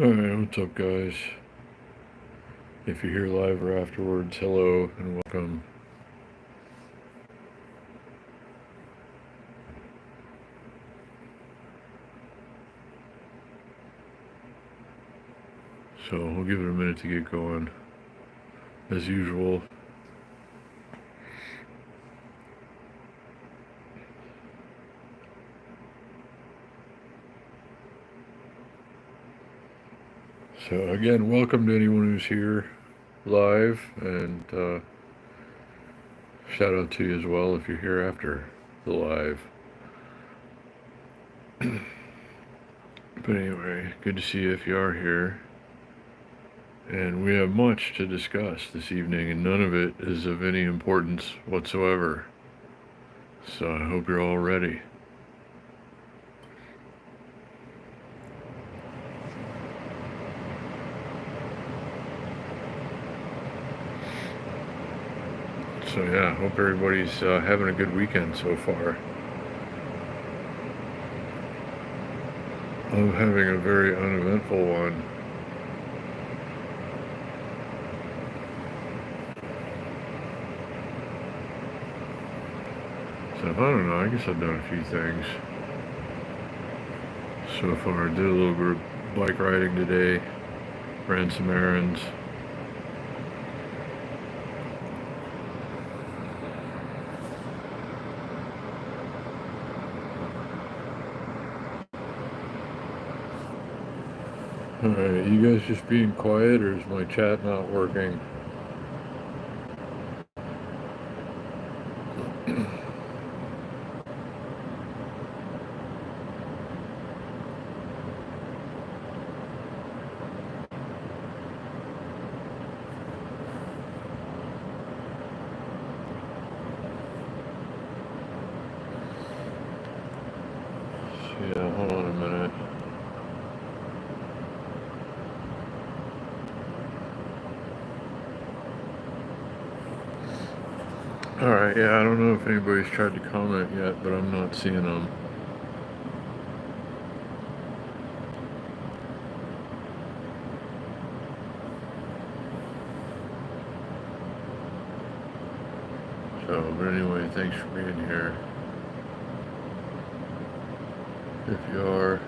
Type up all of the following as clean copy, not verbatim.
Alright, what's up, guys? If you're here live or afterwards, hello and welcome. So, we'll give it a minute to get going. As usual. So, again, welcome to anyone who's here live, and shout out to you as well if you're here after the live. But anyway, good to see you if you are here. And we have much to discuss this evening, and none of it is of any importance whatsoever. So I hope you're all ready. So yeah, hope everybody's having a good weekend so far. I'm having a very uneventful one. So I don't know, I guess I've done a few things so far. I did a little bit of bike riding today, ran some errands. Alright, you guys just being quiet, or is my chat not working? Yeah, hold on a minute. Alright, yeah, I don't know if anybody's tried to comment yet, but I'm not seeing them. So, but anyway, thanks for being here. If you are.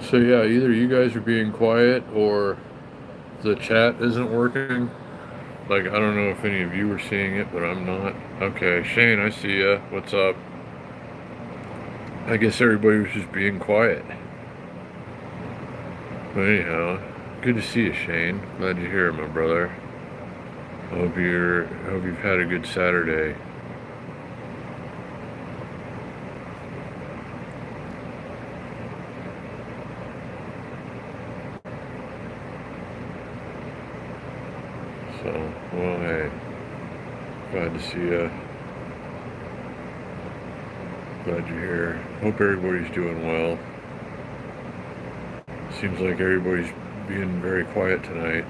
So yeah, either you guys are being quiet or the chat isn't working. Like, I don't know if any of you are seeing it, but I'm not. Okay, Shane, I see ya. What's up? I guess everybody was just being quiet. But anyhow, good to see you, Shane. Glad you're here, my brother. I hope you've had a good Saturday. So, well, hey, glad to see you. Glad you're here. Hope everybody's doing well. Seems like everybody's being very quiet tonight.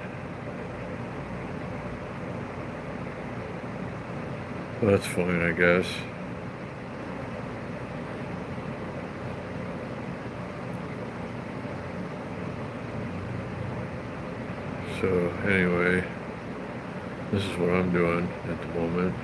Well, that's fine, I guess. So, anyway, this is what I'm doing at the moment.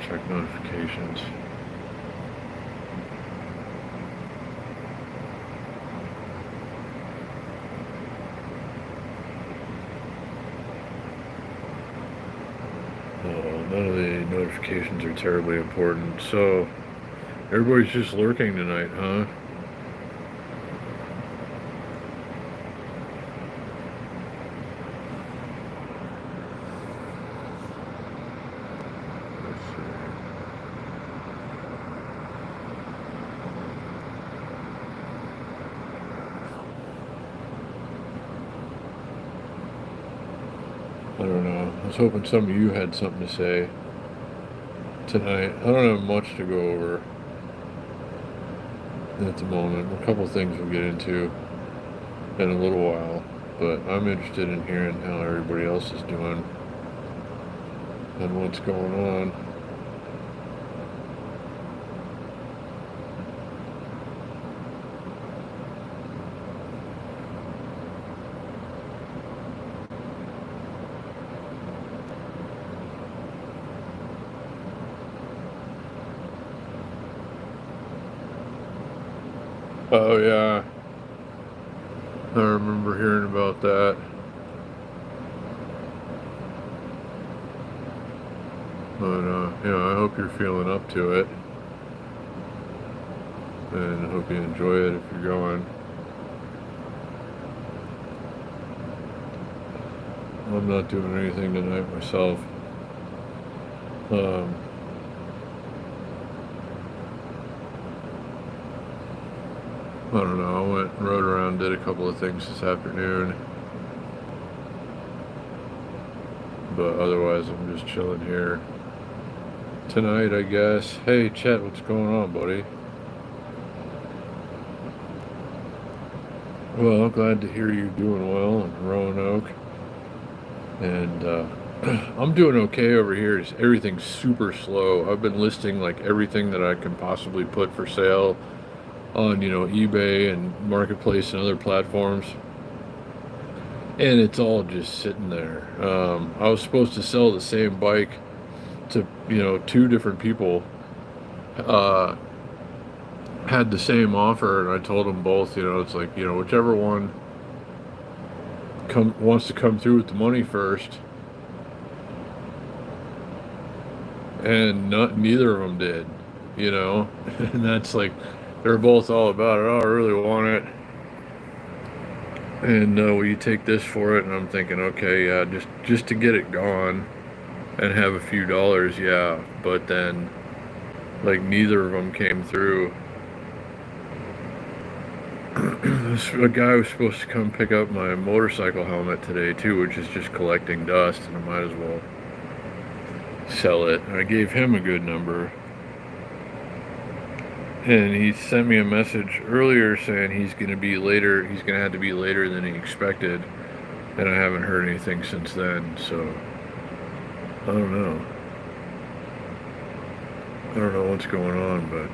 Check notifications. None of the notifications are terribly important. So, everybody's just lurking tonight, huh? don't know. I was hoping some of you had something to say tonight. I don't have much to go over at the moment. A couple things we'll get into in a little while, but I'm interested in hearing how everybody else is doing and what's going on. Oh yeah, I remember hearing about that. But I hope you're feeling up to it, and I hope you enjoy it if you're going. I'm not doing anything tonight myself. Um, I don't know. I went and rode around, did a couple of things this afternoon, but otherwise I'm just chilling here tonight, I guess. Hey, Chet, what's going on, buddy? Well, I'm glad to hear you doing well in Roanoke, and I'm doing okay over here. Everything's super slow. I've been listing like everything that I can possibly put for sale on, eBay and Marketplace and other platforms. And it's all just sitting there. I was supposed to sell the same bike to, two different people. Uh, had the same offer, and I told them both, it's like, whichever one wants to come through with the money first. And neither of them did, and that's like, they're both all about it. Oh, I really want it. And will you take this for it? And I'm thinking, okay, yeah, just to get it gone and have a few dollars, yeah. But then, like, neither of them came through. A guy was supposed to come pick up my motorcycle helmet today too, which is just collecting dust, and I might as well sell it. I gave him a good number. And he sent me a message earlier saying he's going to be later. He's going to have to be later than he expected. And I haven't heard anything since then. So, I don't know. I don't know what's going on, but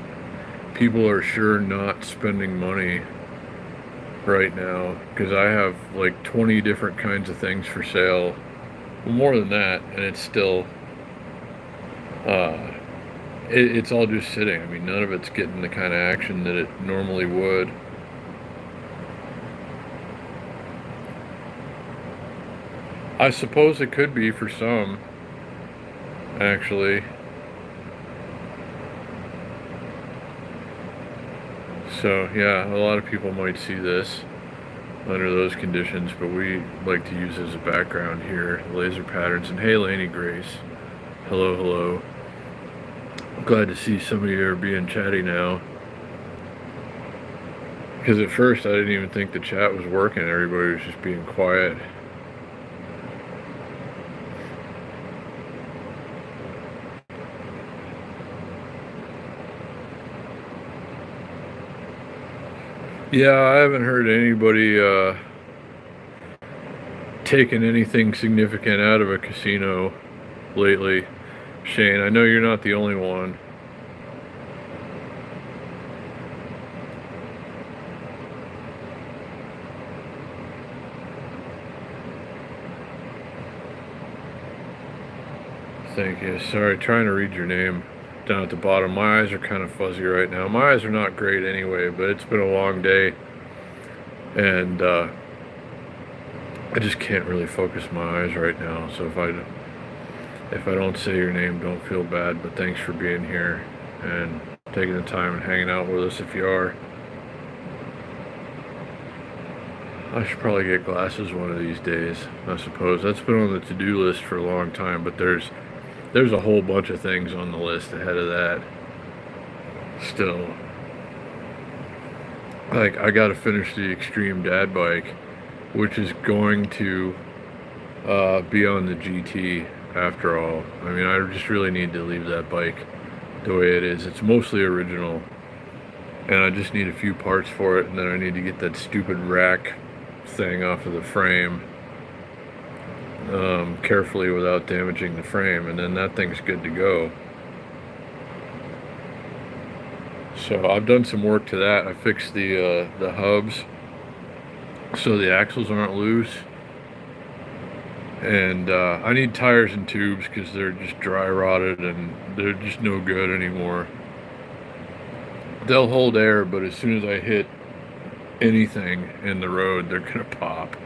people are sure not spending money right now. Because I have like 20 different kinds of things for sale. Well, more than that. And it's still... it's all just sitting. I mean, none of it's getting the kind of action that it normally would. I suppose it could be for some, actually. So, yeah, a lot of people might see this under those conditions, but we like to use it as a background here, laser patterns. And hey, Lainey Grace. Hello, hello. Glad to see some of you are being chatty now. Because at first I didn't even think the chat was working. Everybody was just being quiet. Yeah, I haven't heard anybody taking anything significant out of a casino lately. Shane, I know you're not the only one. Thank you. Sorry, trying to read your name down at the bottom. My eyes are kind of fuzzy right now. My eyes are not great anyway, but it's been a long day. And I just can't really focus my eyes right now. So if I don't say your name, don't feel bad, but thanks for being here and taking the time and hanging out with us if you are. I should probably get glasses one of these days, I suppose. That's been on the to-do list for a long time, but there's a whole bunch of things on the list ahead of that still. Like, I gotta finish the Extreme Dad bike, which is going to be on the GT after all. I mean, I just really need to leave that bike the way it is. It's mostly original, and I just need a few parts for it, and then I need to get that stupid rack thing off of the frame carefully without damaging the frame, and then that thing's good to go. So I've done some work to that. I fixed the hubs so the axles aren't loose, and I need tires and tubes because they're just dry rotted and they're just no good anymore. They'll hold air, but as soon as I hit anything in the road, they're gonna pop.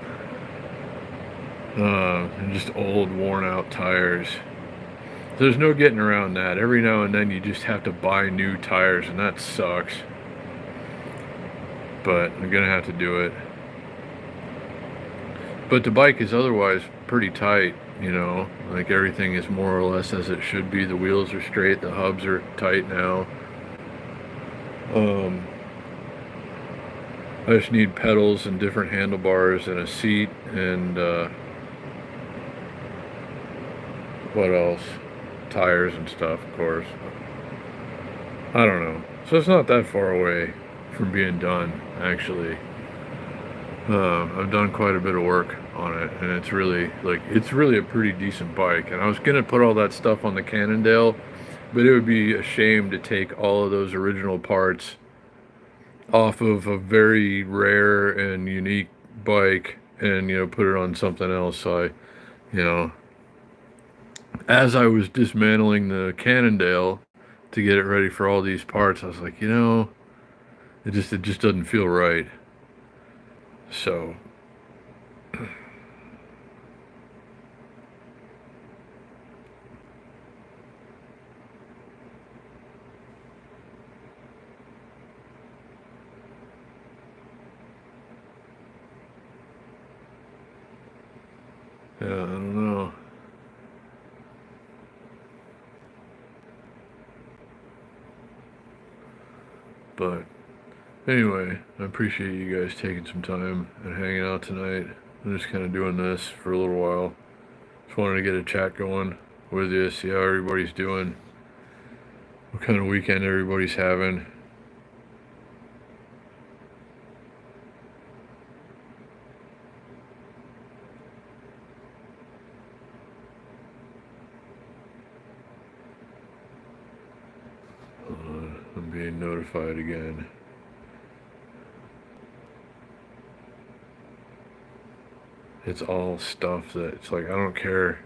And just old, worn out tires. There's no getting around that. Every now and then you just have to buy new tires, and that sucks. But I'm gonna have to do it. But the bike is otherwise pretty tight, you know, like everything is more or less as it should be. The wheels are straight, the hubs are tight now. I just need pedals and different handlebars and a seat and what else? Tires and stuff, of course. I don't know. So it's not that far away from being done, actually. I've done quite a bit of work on it, and it's really a pretty decent bike. And I was gonna put all that stuff on the Cannondale, but it would be a shame to take all of those original parts off of a very rare and unique bike and, you know, put it on something else. So you know, as I was dismantling the Cannondale to get it ready for all these parts, I was like, you know, it just doesn't feel right. So yeah, I don't know. But anyway, I appreciate you guys taking some time and hanging out tonight. I'm just kind of doing this for a little while. Just wanted to get a chat going with you, see how everybody's doing, what kind of weekend everybody's having. I'm being notified again. It's all stuff that it's like I don't care.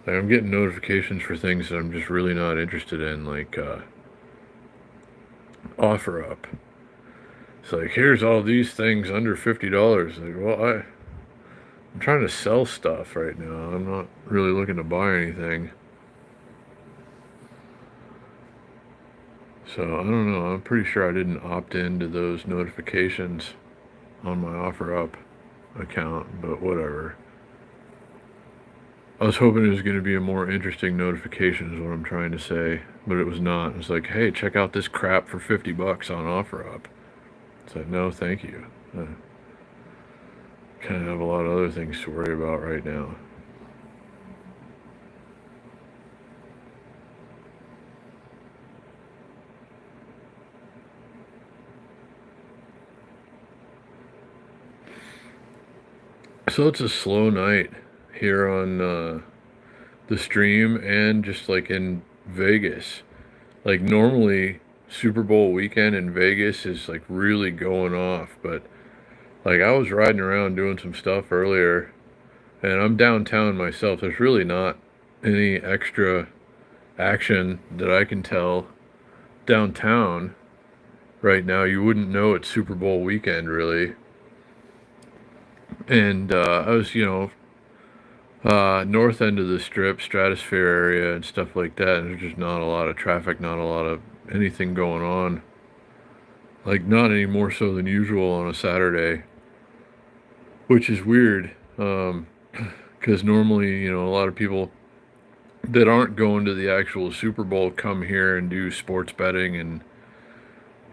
Like I'm getting notifications for things that I'm just really not interested in, like OfferUp. It's like here's all these things under $50. Like, well, I'm trying to sell stuff right now. I'm not really looking to buy anything. So I don't know. I'm pretty sure I didn't opt into those notifications on my OfferUp account, but whatever. I was hoping it was going to be a more interesting notification is what I'm trying to say, but it was not. It's like, hey, check out this crap for $50 on OfferUp. It's like, no, thank you. I kind of have a lot of other things to worry about right now. So it's a slow night here on the stream and just like in Vegas. Like normally Super Bowl weekend in Vegas is like really going off, but like I was riding around doing some stuff earlier and I'm downtown myself. There's really not any extra action that I can tell downtown right now. You wouldn't know it's Super Bowl weekend really. And I was, you know, north end of the strip, Stratosphere area, and stuff like that. And there's just not a lot of traffic, not a lot of anything going on. Like, not any more so than usual on a Saturday, which is weird. Because normally, you know, a lot of people that aren't going to the actual Super Bowl come here and do sports betting and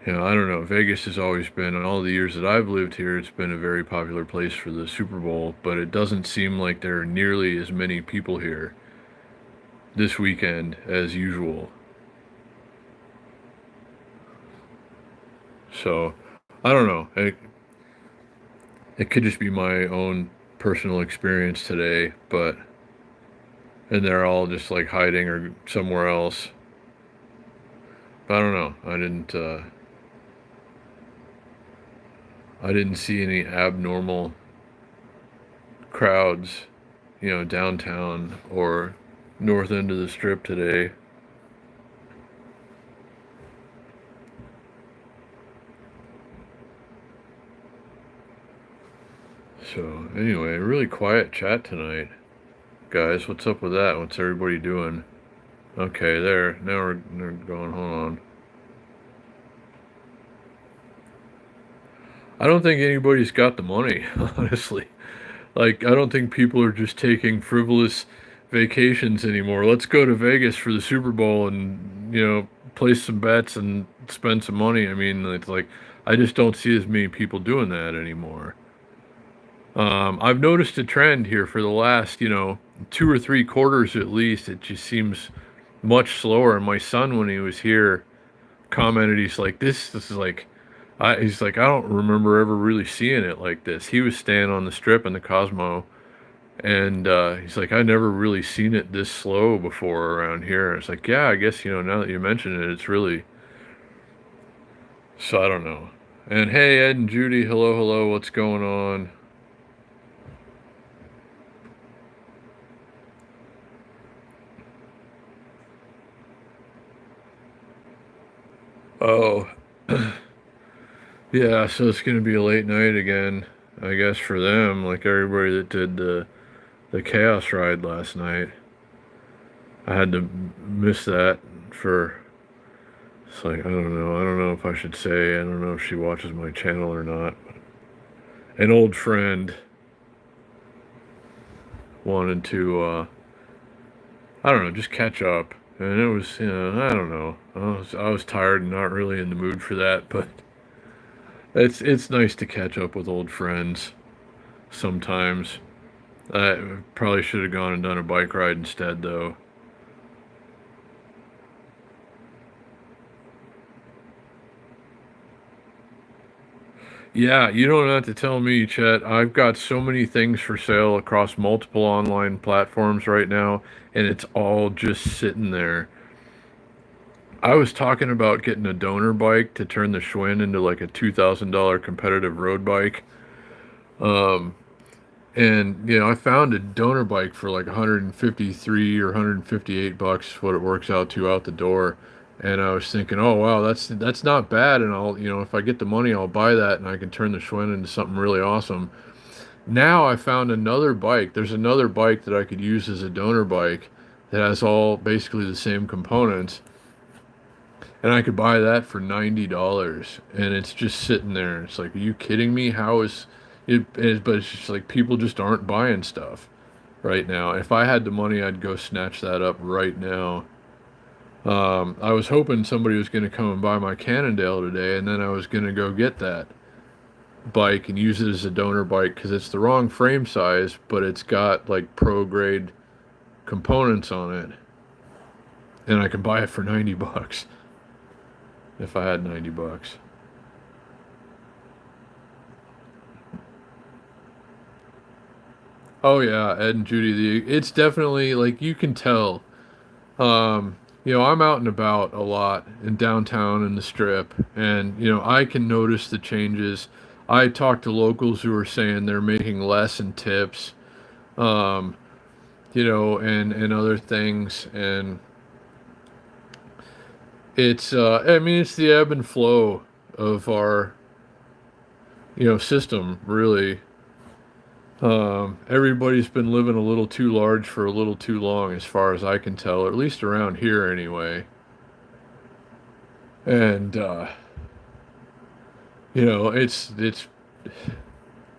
I don't know. Vegas has always been, in all the years that I've lived here, it's been a very popular place for the Super Bowl, but it doesn't seem like there are nearly as many people here this weekend as usual. So, I don't know. It could just be my own personal experience today, but and they're all just like hiding or somewhere else. But I don't know. I didn't see any abnormal crowds, downtown or north end of the strip today. So anyway, really quiet chat tonight, guys. What's up with that? What's everybody doing? Okay, there. Now we're going. Hold on. I don't think anybody's got the money, honestly. Like, I don't think people are just taking frivolous vacations anymore. Let's go to Vegas for the Super Bowl and, place some bets and spend some money. I mean, it's like, I just don't see as many people doing that anymore. I've noticed a trend here for the last, 2 or 3 quarters at least. It just seems much slower. And my son, when he was here, commented, he's like, this is like, he's like, I don't remember ever really seeing it like this. He was staying on the strip in the Cosmo, and he's like, I never really seen it this slow before around here. It's like, yeah, I guess, now that you mention it, it's really, so I don't know. And hey, Ed and Judy, hello, hello, what's going on? Oh, yeah, so it's gonna be a late night again, I guess, for them, like everybody that did the Chaos ride last night. I had to miss that for, it's like, I don't know if I should say, I don't know if she watches my channel or not. An old friend wanted to, I don't know, just catch up. And it was, I don't know. I was tired and not really in the mood for that, but it's nice to catch up with old friends sometimes. I probably should have gone and done a bike ride instead, though. Yeah, you don't have to tell me, Chet. I've got so many things for sale across multiple online platforms right now, and it's all just sitting there. I was talking about getting a donor bike to turn the Schwinn into like a $2,000 competitive road bike. Um, and I found a donor bike for like 153 or 158 bucks, what it works out to out the door. And I was thinking, oh wow, that's not bad. And I'll, if I get the money, I'll buy that, and I can turn the Schwinn into something really awesome. Now I found another bike. There's another bike that I could use as a donor bike that has all basically the same components, and I could buy that for $90, and it's just sitting there. It's like, are you kidding me? How is it? But it's just like people just aren't buying stuff right now. If I had the money, I'd go snatch that up right now. I was hoping somebody was going to come and buy my Cannondale today, and then I was going to go get that bike and use it as a donor bike because it's the wrong frame size, but it's got like pro grade components on it, and I can buy it for 90 bucks if I had 90 bucks. Oh yeah, Ed and Judy, it's definitely like you can tell. I'm out and about a lot in downtown and the strip, and I can notice the changes. I talk to locals who are saying they're making less in tips, um, and other things, and it's I mean it's the ebb and flow of our system really. Everybody's been living a little too large for a little too long, as far as I can tell, or at least around here anyway. And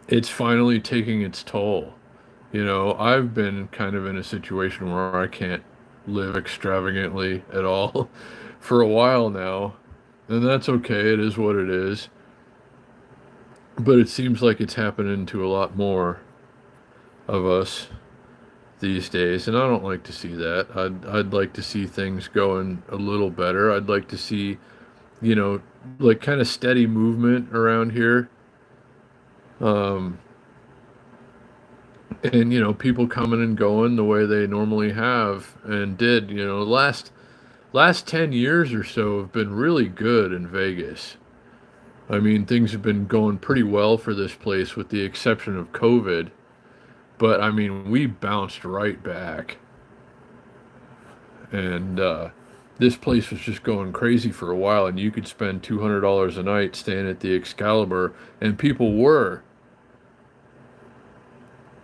it's finally taking its toll. I've been kind of in a situation where I can't live extravagantly at all for a while now. and that's okay. It is what it is. But it seems like it's happening to a lot more of us these days, and I don't like to see that. I'd like to see things going a little better. I'd like to see, you know, like kind of steady movement around here. Um, and people coming and going the way they normally have and did. Last 10 years or so have been really good in Vegas. I mean, things have been going pretty well for this place with the exception of COVID. But I mean, we bounced right back. And this place was just going crazy for a while, and you could spend $200 a night staying at the Excalibur, and people were.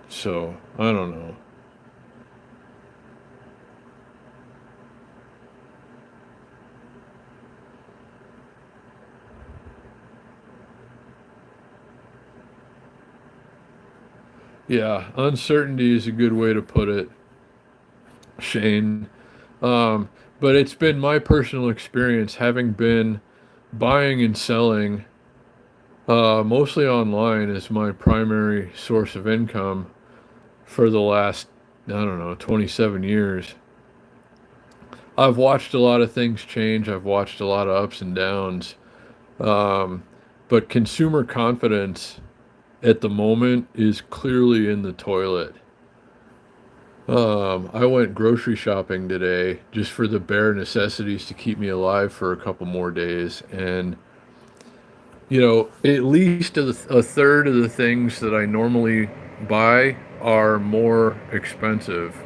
So, I don't know. Yeah, uncertainty is a good way to put it, Shane. Um, but it's been my personal experience having been buying and selling mostly online as my primary source of income for the last, I don't know, 27 years. I've watched a lot of things change. I've watched a lot of ups and downs. Um, but consumer confidence at the moment is clearly in the toilet. I went grocery shopping today just for the bare necessities to keep me alive for a couple more days. And, at least a third of the things that I normally buy are more expensive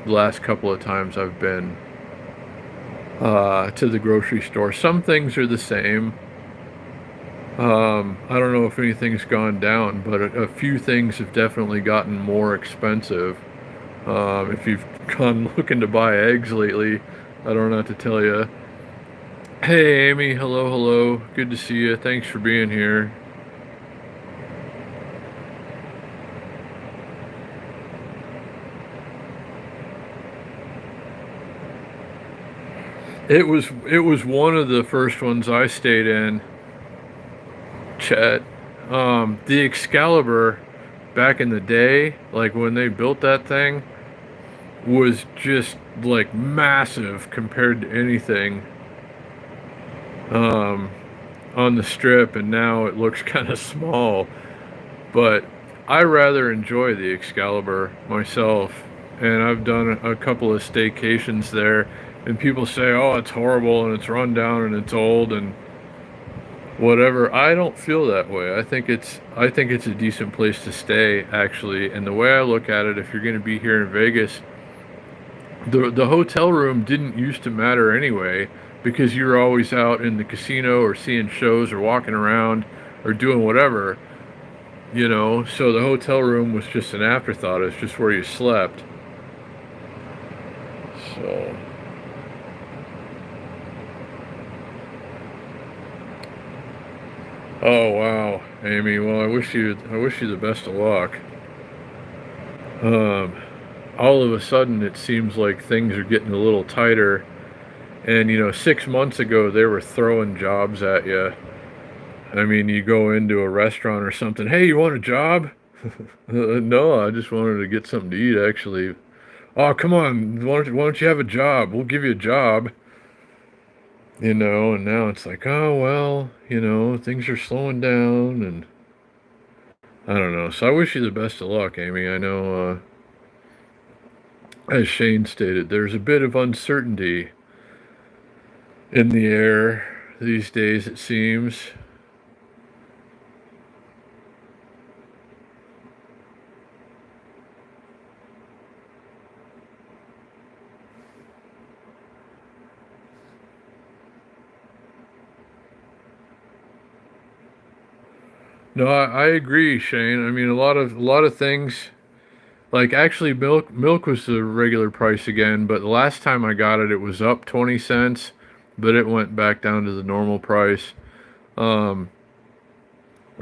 the last couple of times I've been to the grocery store. Some things are the same. I don't know if anything's gone down, but a few things have definitely gotten more expensive. If you've gone looking to buy eggs lately, I don't know what to tell you. Hey, Amy. Hello, hello. Good to see you. Thanks for being here. It was one of the first ones I stayed in, Chet. The Excalibur back in the day, like when they built that thing, was just like massive compared to anything um, on the strip, and now it looks kind of small. But I rather enjoy the Excalibur myself, and I've done a couple of staycations there, and people say, "Oh, it's horrible and it's run down and it's old and whatever." I don't feel that way. I think it's a decent place to stay actually. And the way I look at it, if you're going to be here in Vegas, the hotel room didn't used to matter anyway because you were always out in the casino or seeing shows or walking around or doing whatever, so the hotel room was just an afterthought. It's just where you slept. So, oh wow, Amy. Well, I wish you the best of luck. Um, all of a sudden, it seems like things are getting a little tighter. And 6 months ago, they were throwing jobs at you. I mean, you go into a restaurant or something. Hey, you want a job? No, I just wanted to get something to eat. Actually. Oh, come on. Why don't you have a job? We'll give you a job. And now it's like, oh well, things are slowing down, and I don't know. So I wish you the best of luck, Amy. I know, as Shane stated, there's a bit of uncertainty in the air these days, it seems. No, I agree, Shane. I mean, a lot of things. Like actually, milk was the regular price again, but the last time I got it, it was up 20 cents, but it went back down to the normal price. Um,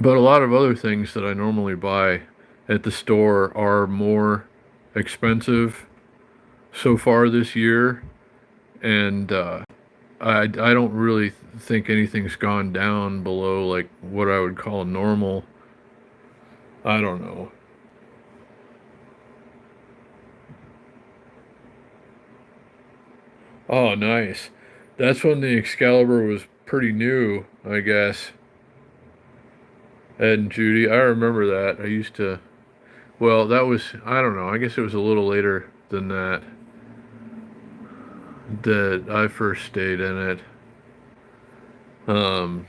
but a lot of other things that I normally buy at the store are more expensive so far this year, and I don't really think anything's gone down below like what I would call normal. I don't know. Oh, nice. That's when the Excalibur was pretty new, I guess. Ed and Judy. I remember that. I used to. Well, that was. I don't know. I guess it was a little later than that that I first stayed in it. Um,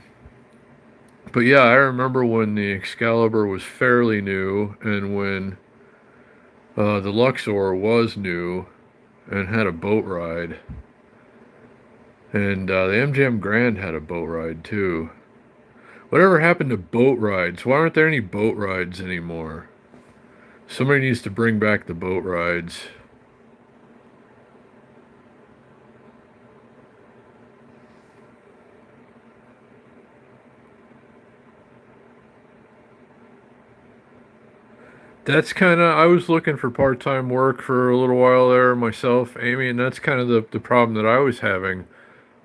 but yeah, I remember when the Excalibur was fairly new, and when the Luxor was new and had a boat ride, and the MGM Grand had a boat ride too. Whatever happened to boat rides? Why aren't there any boat rides anymore? Somebody needs to bring back the boat rides. That's kind of, I was looking for part time work for a little while there myself, Amy, and that's kind of the problem that I was having.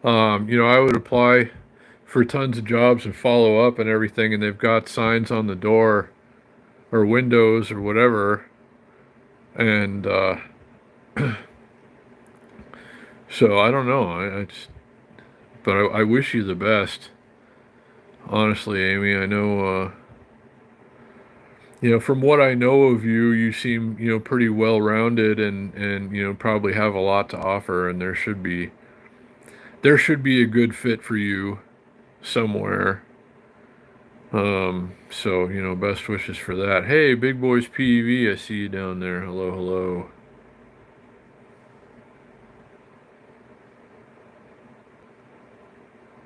I would apply for tons of jobs and follow up and everything, and they've got signs on the door or windows or whatever. And so I don't know. I just, but I wish you the best. Honestly, Amy, I know, from what I know of you, you seem, pretty well rounded and, probably have a lot to offer, and there should be a good fit for you somewhere. So, best wishes for that. Hey, Big Boys PEV, I see you down there. Hello, hello.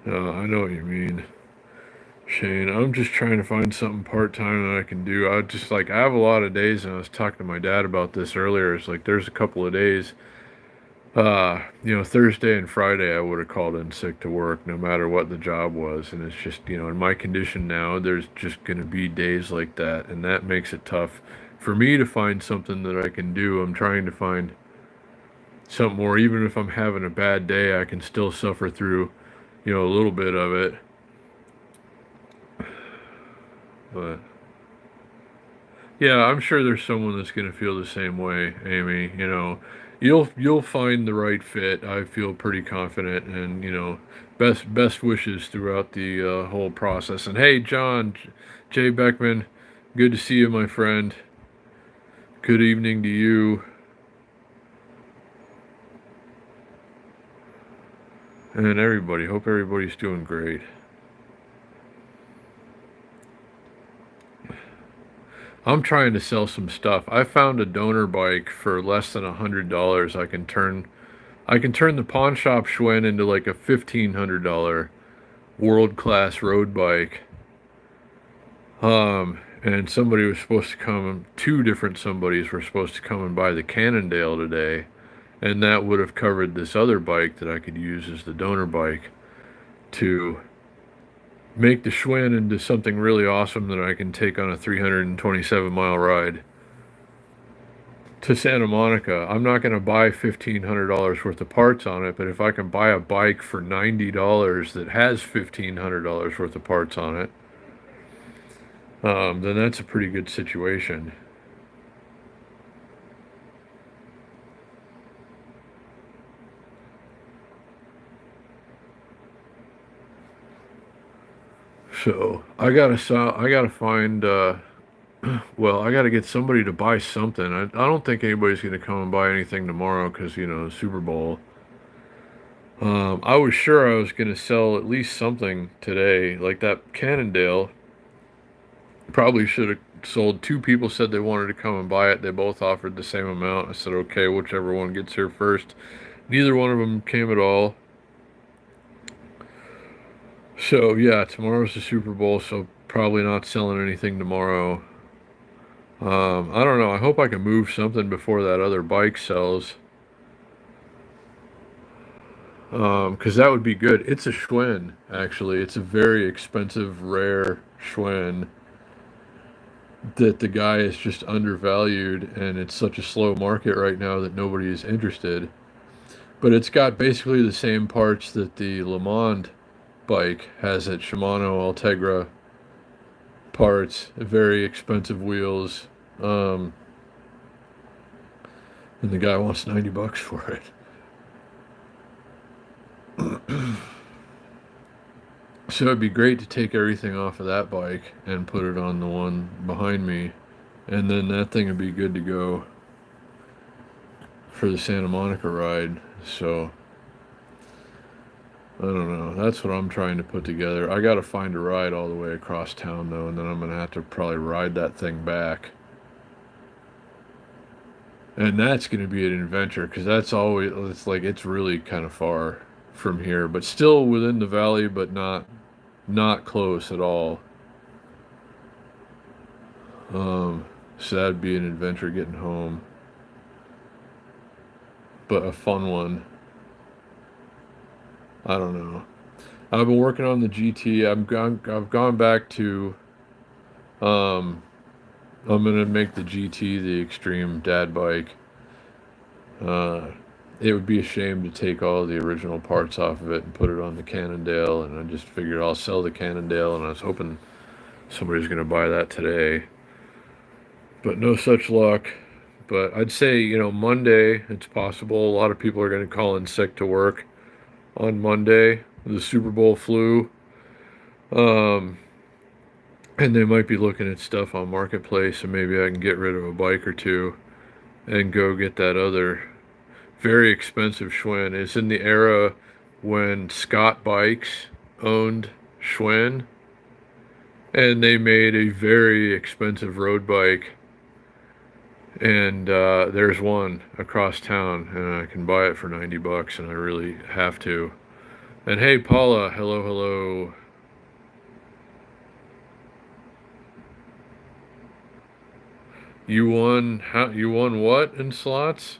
I know what you mean, Shane. I'm just trying to find something part time that I can do. I have a lot of days, and I was talking to my dad about this earlier. It's like there's a couple of days, Thursday and Friday, I would have called in sick to work no matter what the job was. And it's just, in my condition now, there's just going to be days like that. And that makes it tough for me to find something that I can do. I'm trying to find something more, even if I'm having a bad day, I can still suffer through, a little bit of it. But yeah, I'm sure there's someone that's going to feel the same way, Amy. You'll find the right fit. I feel pretty confident, and best wishes throughout the whole process. And hey, John, Jay Beckman, good to see you, my friend. Good evening to you, and everybody. Hope everybody's doing great. I'm trying to sell some stuff. I found a donor bike for less than $100. I can turn the pawn shop Schwinn into like a $1,500 world class road bike. And somebody was supposed to come. Two different somebodies were supposed to come and buy the Cannondale today, and that would have covered this other bike that I could use as the donor bike to make the Schwinn into something really awesome that I can take on a 327-mile ride to Santa Monica. I'm not going to buy $1,500 worth of parts on it, but if I can buy a bike for $90 that has $1,500 worth of parts on it, then that's a pretty good situation. So I gotta find. Well, I gotta get somebody to buy something. I don't think anybody's gonna come and buy anything tomorrow because Super Bowl. I was sure I was gonna sell at least something today, like that Cannondale. Probably should have sold. Two people said they wanted to come and buy it. They both offered the same amount. I said, okay, whichever one gets here first. Neither one of them came at all. So yeah, tomorrow's the Super Bowl, so probably not selling anything tomorrow. I don't know. I hope I can move something before that other bike sells. Because that would be good. It's a Schwinn, actually. It's a very expensive, rare Schwinn that the guy is just undervalued, and it's such a slow market right now that nobody is interested. but it's got basically the same parts that the Le Mans bike has at Shimano Ultegra parts, very expensive wheels, um, and the guy wants $90 for it. So it'd be great to take everything off of that bike and put it on the one behind me, and then that thing would be good to go for the Santa Monica ride. So I don't know. That's what I'm trying to put together. I got to find a ride all the way across town though, and then I'm gonna have to probably ride that thing back. And that's gonna be an adventure because that's always it's really kind of far from here, but still within the valley, but not close at all. Um, so that'd be an adventure getting home, but a fun one. I don't know. I've been working on the GT. I've gone back to. Um, I'm gonna make the GT the extreme dad bike. Uh, it would be a shame to take all the original parts off of it and put it on the Cannondale, and I just figured I'll sell the Cannondale, and I was hoping somebody's gonna buy that today, but no such luck. But I'd say, Monday, it's possible. A lot of people are gonna call in sick to work on Monday, the Super Bowl flu. Um, and they might be looking at stuff on Marketplace, and maybe I can get rid of a bike or two and go get that other very expensive Schwinn. It's in the era when Scott Bikes owned Schwinn, and they made a very expensive road bike. And there's one across town, and I can buy it for $90, and I really have to. And hey, Paula, hello, hello. You won? How? You won what in slots?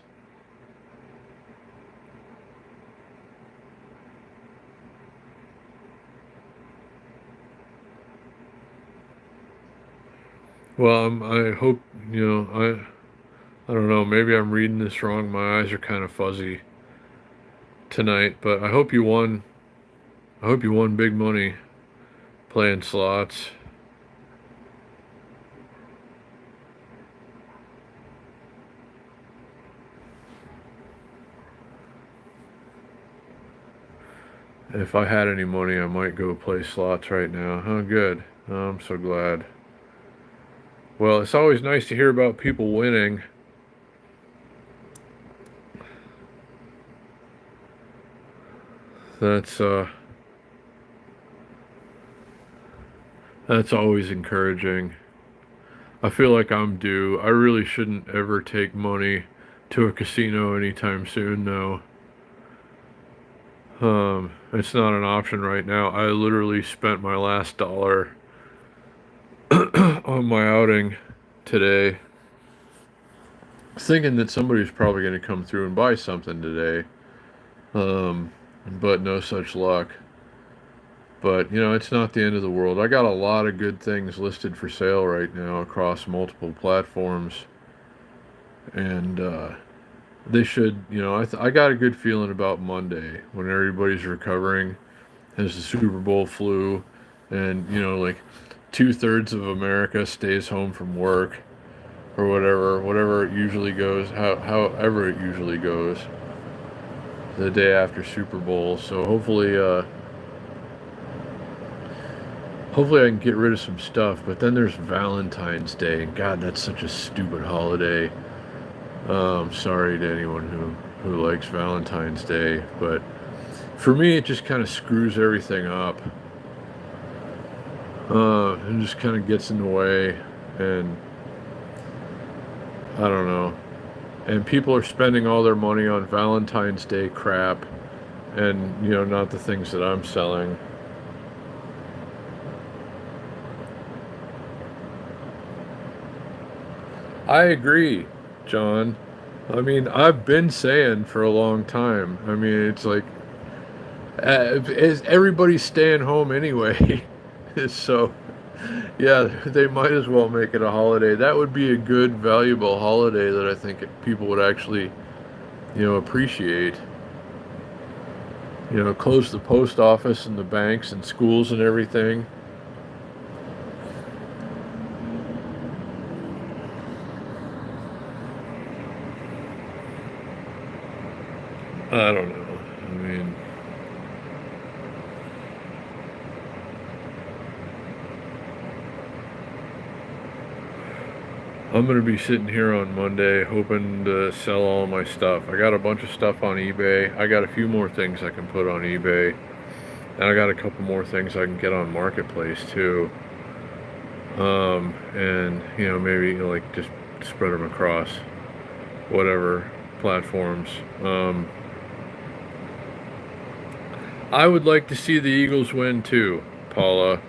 Well, I hope I don't know. Maybe I'm reading this wrong. My eyes are kind of fuzzy tonight, but I hope you won. I hope you won big money playing slots. If I had any money, I might go play slots right now. Oh, good. Oh, I'm so glad. Well, it's always nice to hear about people winning. That's uh that's always encouraging. I feel like I'm due. I really shouldn't ever take money to a casino anytime soon, though. It's not an option right now. I literally spent my last dollar on my outing today, thinking that somebody's probably going to come through and buy something today. Um, but no such luck. But, it's not the end of the world. I got a lot of good things listed for sale right now across multiple platforms. And they should, I got a good feeling about Monday when everybody's recovering, has the Super Bowl flu, and, like 2/3 of America stays home from work or whatever it usually goes, however it usually goes the day after Super Bowl. So hopefully I can get rid of some stuff. But then there's Valentine's Day, and God, that's such a stupid holiday. Sorry to anyone who likes Valentine's Day, but for me it just kind of screws everything up. And just kind of gets in the way, and I don't know. And people are spending all their money on Valentine's Day crap, and not the things that I'm selling. I agree, John. I mean, I've been saying for a long time. I mean, it's like everybody's staying home anyway, so yeah, they might as well make it a holiday. That would be a good, valuable holiday that I think people would actually, appreciate. close the post office and the banks and schools and everything. I don't know. I mean, I'm going to be sitting here on Monday hoping to sell all my stuff. I got a bunch of stuff on eBay. I got a few more things I can put on eBay. And I got a couple more things I can get on Marketplace too. And, maybe like just spread them across whatever platforms. I would like to see the Eagles win too, Paula.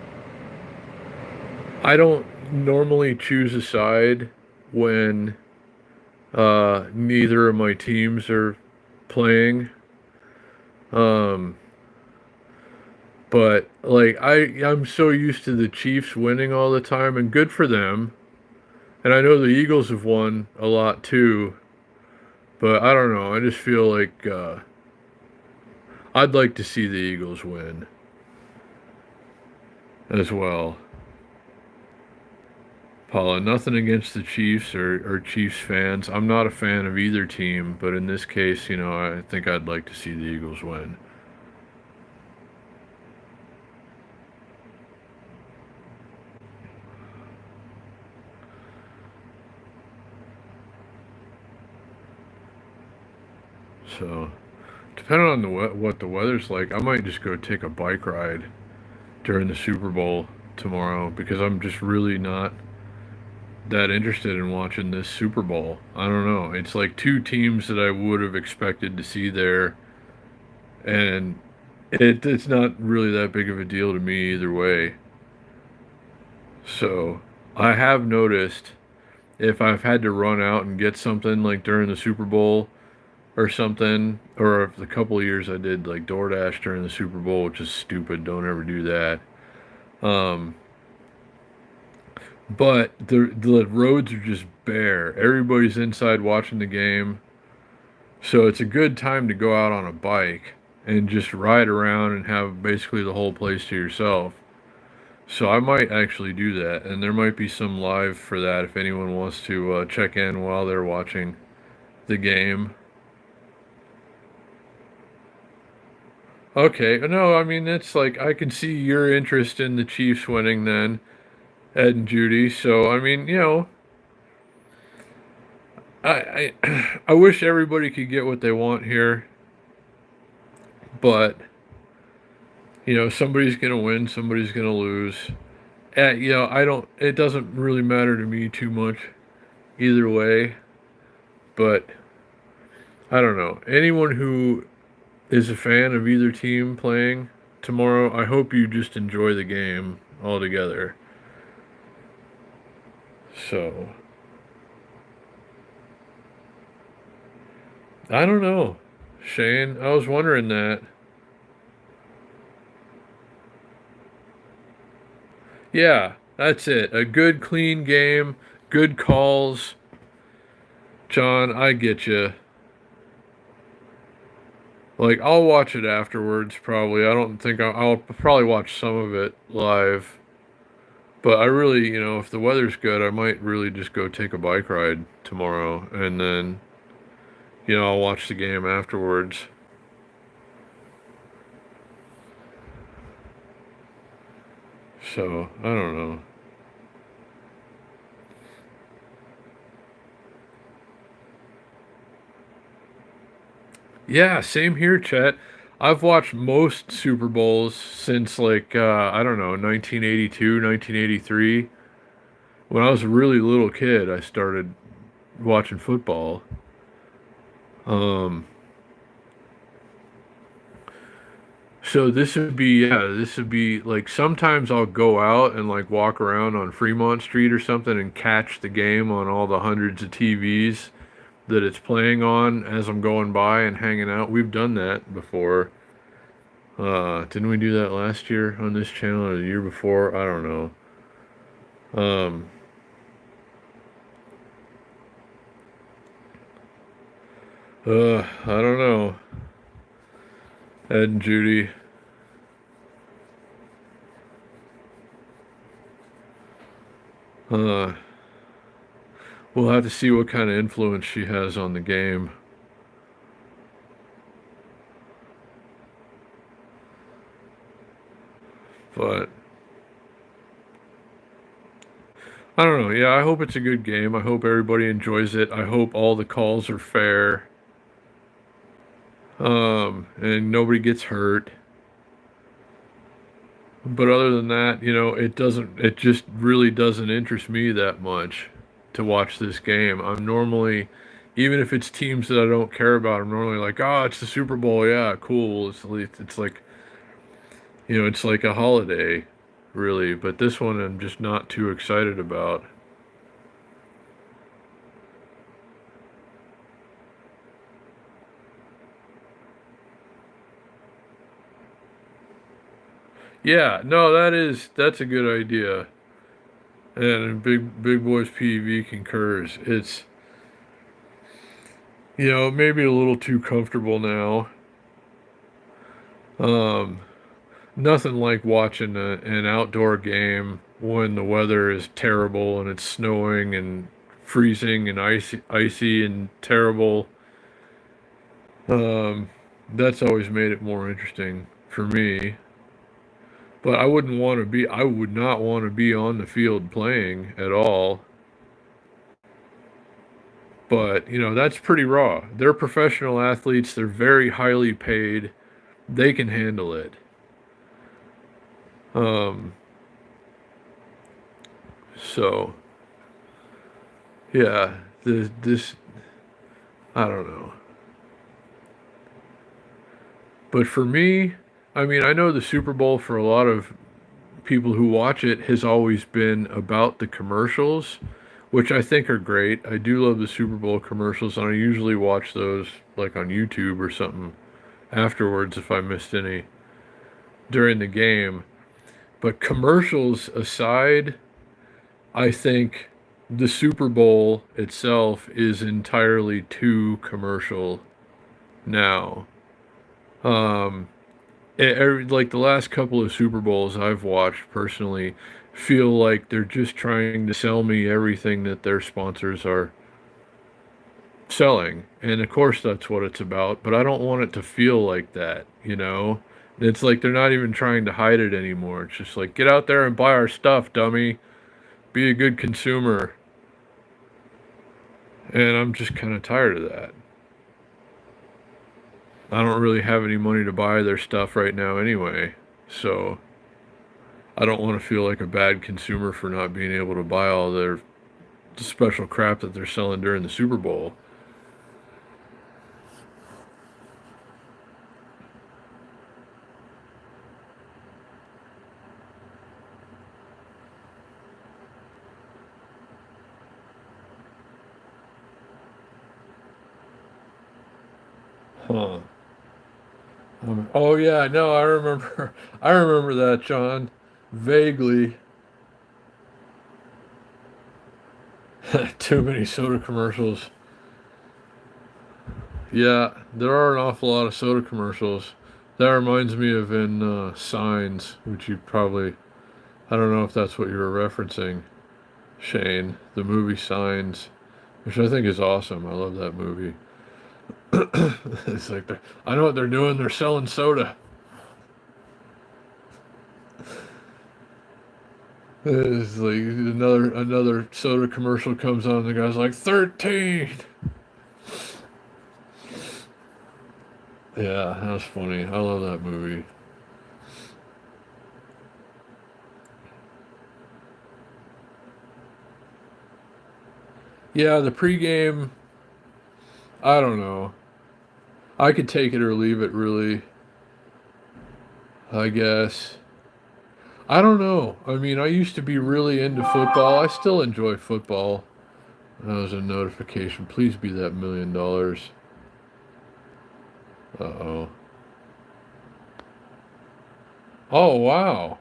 I don't normally choose a side when neither of my teams are playing. Um, but like I'm so used to the Chiefs winning all the time, and good for them. And I know the Eagles have won a lot too, but I don't know. I just feel like I'd like to see the Eagles win as well. Paula, nothing against the Chiefs or Chiefs fans. I'm not a fan of either team, but in this case, I think I'd like to see the Eagles win. So, depending on what the weather's like, I might just go take a bike ride during the Super Bowl tomorrow because I'm just really not that interested in watching this Super Bowl. I don't know. It's like two teams that I would have expected to see there, and it's not really that big of a deal to me either way. So I have noticed if I've had to run out and get something like during the Super Bowl or something, or if the couple of years I did like DoorDash during the Super Bowl, which is stupid. Don't ever do that. Um, but the roads are just bare. Everybody's inside watching the game, so it's a good time to go out on a bike and just ride around and have basically the whole place to yourself. So I might actually do that, and there might be some live for that if anyone wants to check in while they're watching the game. Okay, no, I mean it's like I can see your interest in the Chiefs winning then, Ed and Judy. So I mean, I wish everybody could get what they want here, but somebody's gonna win, somebody's gonna lose. I don't. It doesn't really matter to me too much either way, but I don't know. Anyone who is a fan of either team playing tomorrow, I hope you just enjoy the game altogether. So, I don't know. Shane, I was wondering that. Yeah, that's it. A good, clean game, good calls. John, I get you. Like, I'll watch it afterwards, probably. I don't think I'll probably watch some of it live. But I really, if the weather's good, I might really just go take a bike ride tomorrow. And then, I'll watch the game afterwards. So, I don't know. Yeah, same here, Chet. I've watched most Super Bowls since like I don't know, 1982, 1983. When I was a really little kid, I started watching football. Um so this would be like sometimes I'll go out and like walk around on Fremont Street or something and catch the game on all the hundreds of TVs that it's playing on as I'm going by and hanging out. We've done that before. Didn't we do that last year on this channel or the year before? I don't know. Um, I don't know. Ed and Judy. Uh, we'll have to see what kind of influence she has on the game. But I don't know. Yeah, I hope it's a good game. I hope everybody enjoys it. I hope all the calls are fair. And nobody gets hurt. But other than that, it just really doesn't interest me that much to watch this game. I'm normally, even if it's teams that I don't care about, I'm normally like, oh, it's the Super Bowl. Yeah, cool. It's like, it's like a holiday, really. But this one I'm just not too excited about. Yeah, no, that's a good idea. And Big Boys PV concurs. It's, maybe a little too comfortable now. Um, Nothing like watching an outdoor game when the weather is terrible and it's snowing and freezing and icy and terrible. Um, that's always made it more interesting for me. But I would not want to be on the field playing at all. But, that's pretty raw. They're professional athletes, they're very highly paid, they can handle it. Um, so, yeah, this, I don't know. But for me, I mean, I know the Super Bowl for a lot of people who watch it has always been about the commercials, which I think are great. I do love the Super Bowl commercials, and I usually watch those like on YouTube or something afterwards if I missed any during the game. But commercials aside, I think the Super Bowl itself is entirely too commercial now. Um, like the last couple of Super Bowls I've watched personally feel like they're just trying to sell me everything that their sponsors are selling. And of course that's what it's about, but I don't want it to feel like that. It's like they're not even trying to hide it anymore. It's just like get out there and buy our stuff, dummy. Be a good consumer. And I'm just kind of tired of that. I don't really have any money to buy their stuff right now anyway. So I don't want to feel like a bad consumer for not being able to buy all their special crap that they're selling during the Super Bowl. Huh. Oh yeah, no, I remember I remember that, John. Vaguely. Too many soda commercials. Yeah, there are an awful lot of soda commercials. That reminds me of in Signs, which you probably, I don't know if that's what you were referencing, Shane, the movie Signs, which I think is awesome. I love that movie. It's like, I know what they're doing. They're selling soda. It's like another soda commercial comes on. And the guy's like 13. Yeah, that's funny. I love that movie. Yeah, the pregame. I don't know. I could take it or leave it. Really, I guess. I don't know. I mean, I used to be really into football. I still enjoy football. That was a notification. Please be that $1 million. Uh-oh. Oh, wow.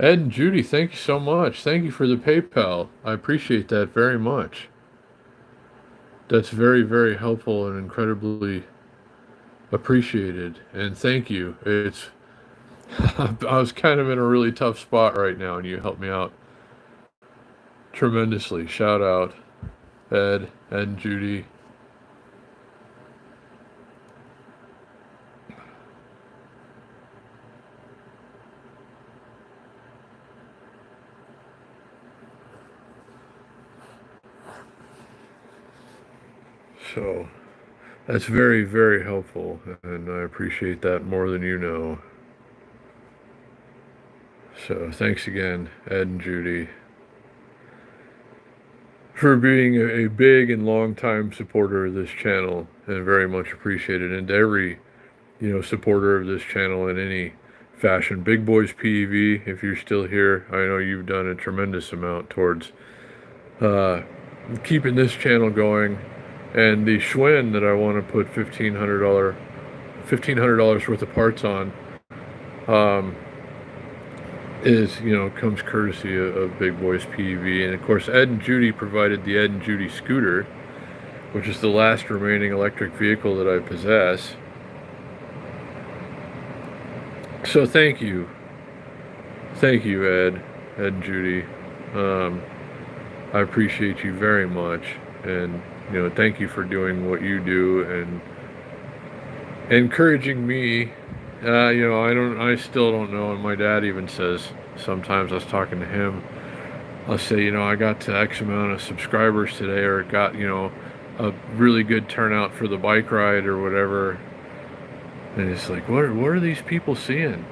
Ed and Judy, thank you so much. Thank you for the PayPal. I appreciate that very much. That's very, very helpful and incredibly appreciated. And thank you. It's I was kind of in a really tough spot right now, and you helped me out tremendously. Shout out, Ed and Judy. So that's very, very helpful, and I appreciate that more than you know. So thanks again, Ed and Judy, for being a big and long time supporter of this channel, and very much appreciated. And to every, supporter of this channel in any fashion. Big Boys PEV, if you're still here, I know you've done a tremendous amount towards uh, keeping this channel going. And the Schwinn that I want to put $1,500 worth of parts on, um, comes courtesy of Big Boys PEV. And of course, Ed and Judy provided the Ed and Judy scooter, which is the last remaining electric vehicle that I possess. So thank you, Ed and Judy. I appreciate you very much, and thank you for doing what you do and encouraging me. I still don't know, and my dad even says sometimes, I was talking to him, I'll say, I got to X amount of subscribers today, or got, a really good turnout for the bike ride or whatever. And it's like, what are these people seeing?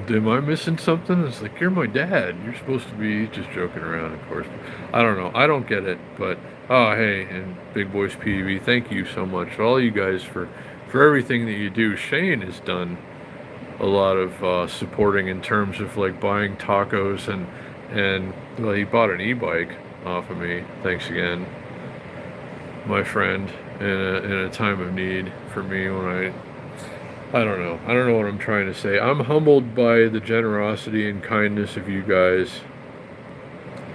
Am I missing something? It's like, you're my dad. You're supposed to be just joking around, of course. I don't know. I don't get it, but hey, and Big Boys PV, thank you so much to all you guys for everything that you do. Shane has done a lot of supporting in terms of like buying tacos and well, he bought an e-bike off of me. Thanks again, my friend, in a time of need for me when I don't know what I'm trying to say. I'm humbled by the generosity and kindness of you guys.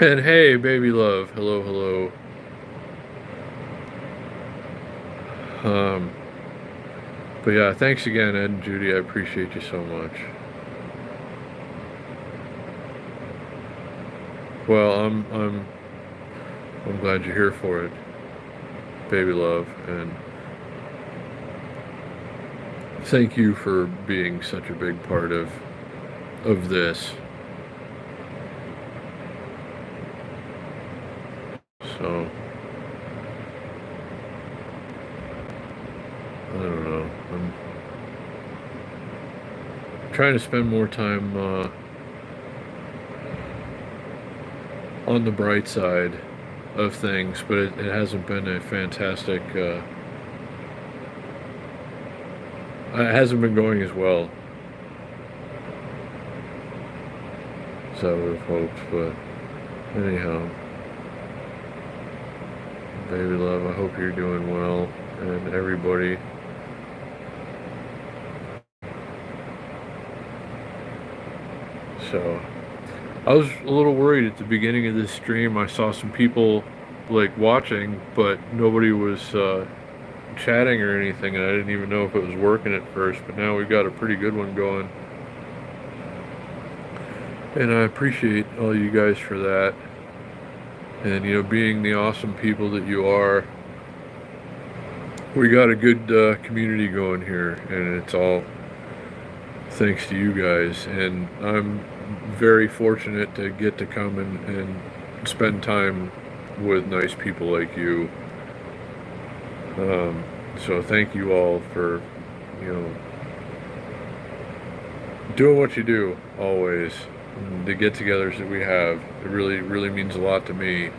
And hey, baby love, hello. But yeah, thanks again, Ed and Judy. I appreciate you so much. Well, I'm glad you're here for it, baby love, and thank you for being such a big part of this. So I don't know. I'm trying to spend more time on the bright side of things, but it hasn't been a fantastic. It hasn't been going as well as I would have hoped, but anyhow, baby love, I hope you're doing well, and everybody. So I was a little worried at the beginning of this stream. I saw some people like watching, but nobody was chatting or anything, and I didn't even know if it was working at first, but now we've got a pretty good one going. And I appreciate all you guys for that. And being the awesome people that you are, we got a good community going here, and it's all thanks to you guys. And I'm very fortunate to get to come and spend time with nice people like you. So thank you all for doing what you do always. And the get-togethers that we have, it really means a lot to me.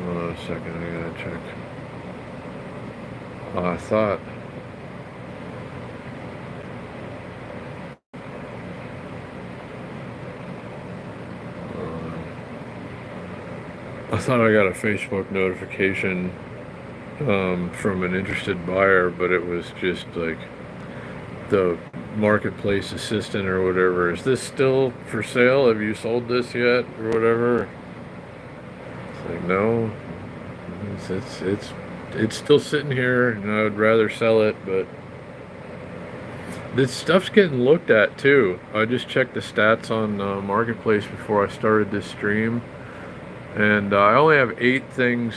Hold on a second, I gotta check. I thought I got a Facebook notification from an interested buyer, but it was just like the marketplace assistant or whatever. Is this still for sale? Have you sold this yet or whatever? It's like, no, it's still sitting here, and I would rather sell it, but this stuff's getting looked at too. I just checked the stats on marketplace before I started this stream, and I only have 8 things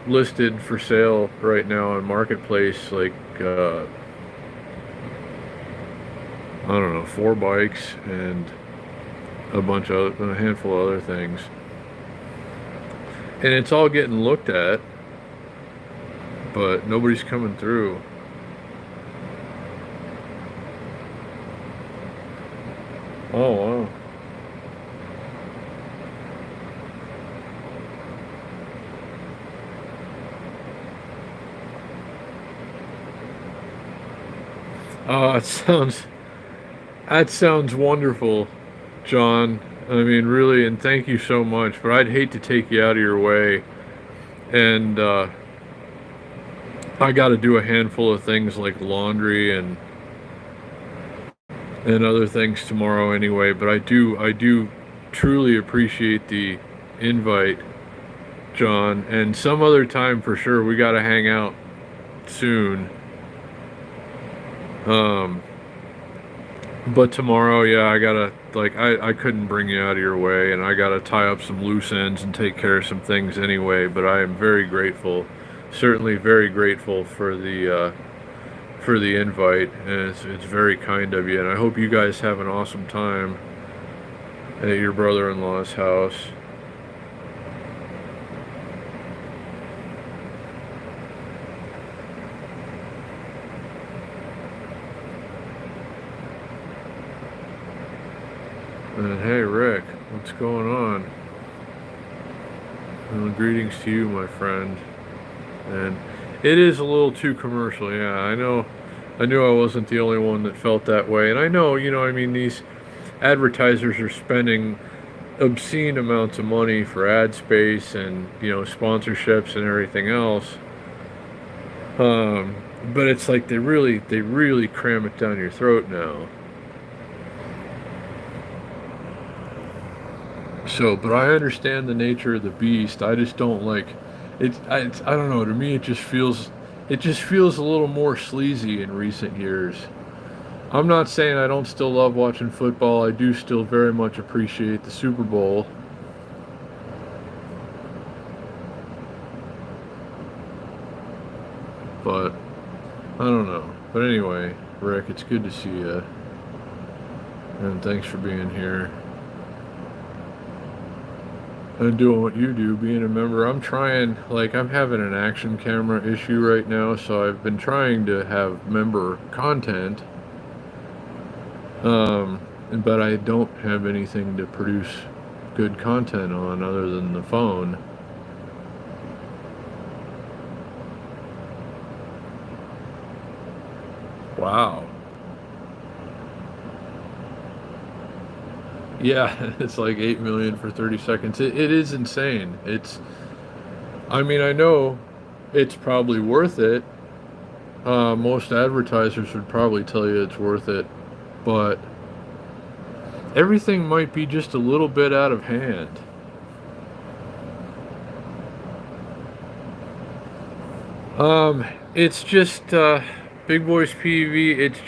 listed for sale right now on marketplace, like I don't know, 4 bikes and a handful of other things, and it's all getting looked at, but nobody's coming through. Oh wow. Oh, that sounds wonderful, John. I mean, really, and thank you so much. But I'd hate to take you out of your way, and I got to do a handful of things like laundry and other things tomorrow anyway. But I do truly appreciate the invite, John. And some other time for sure, we got to hang out soon. Um, but tomorrow, yeah, I gotta I couldn't bring you out of your way, and I gotta tie up some loose ends and take care of some things anyway. But I am very grateful, certainly very grateful for the invite, and it's very kind of you. And I hope you guys have an awesome time at your brother-in-law's house. And hey, Rick, what's going on? Well, greetings to you, my friend. And it is a little too commercial, yeah. I know. I knew I wasn't the only one that felt that way. And I know, I mean, these advertisers are spending obscene amounts of money for ad space and, sponsorships and everything else. Um, but it's like they really cram it down your throat now. So, but I understand the nature of the beast. I just don't like it. I don't know. To me, it just feels a little more sleazy in recent years. I'm not saying I don't still love watching football. I do still very much appreciate the Super Bowl, but I don't know. But anyway, Rick, it's good to see you, and thanks for being here and doing what you do, being a member. I'm having an action camera issue right now, so I've been trying to have member content, um, but I don't have anything to produce good content on other than the phone. Wow. Yeah, it's like 8 million for 30 seconds. It is insane. I mean, I know it's probably worth it. Most advertisers would probably tell you it's worth it, but everything might be just a little bit out of hand. Um, it's just, Big Boys PV, it's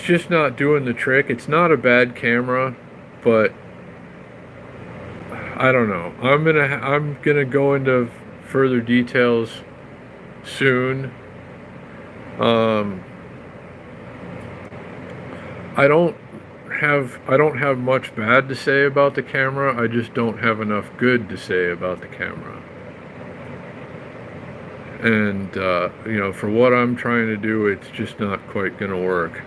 just not doing the trick. It's not a bad camera, but I don't know. I'm gonna go into further details soon. Um, I don't have much bad to say about the camera. I just don't have enough good to say about the camera. And for what I'm trying to do, it's just not quite gonna work.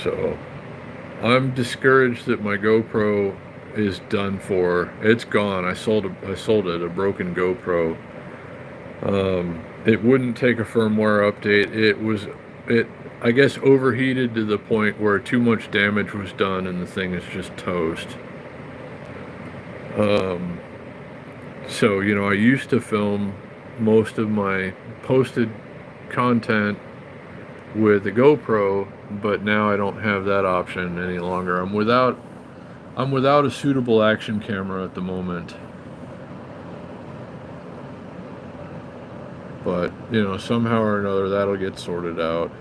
So I'm discouraged that my GoPro is done for. It's gone. I sold it, a broken GoPro. It wouldn't take a firmware update. It, I guess, overheated to the point where too much damage was done and the thing is just toast. Um, so, I used to film most of my posted content with a GoPro, but now I don't have that option any longer. I'm without a suitable action camera at the moment. But, somehow or another that'll get sorted out.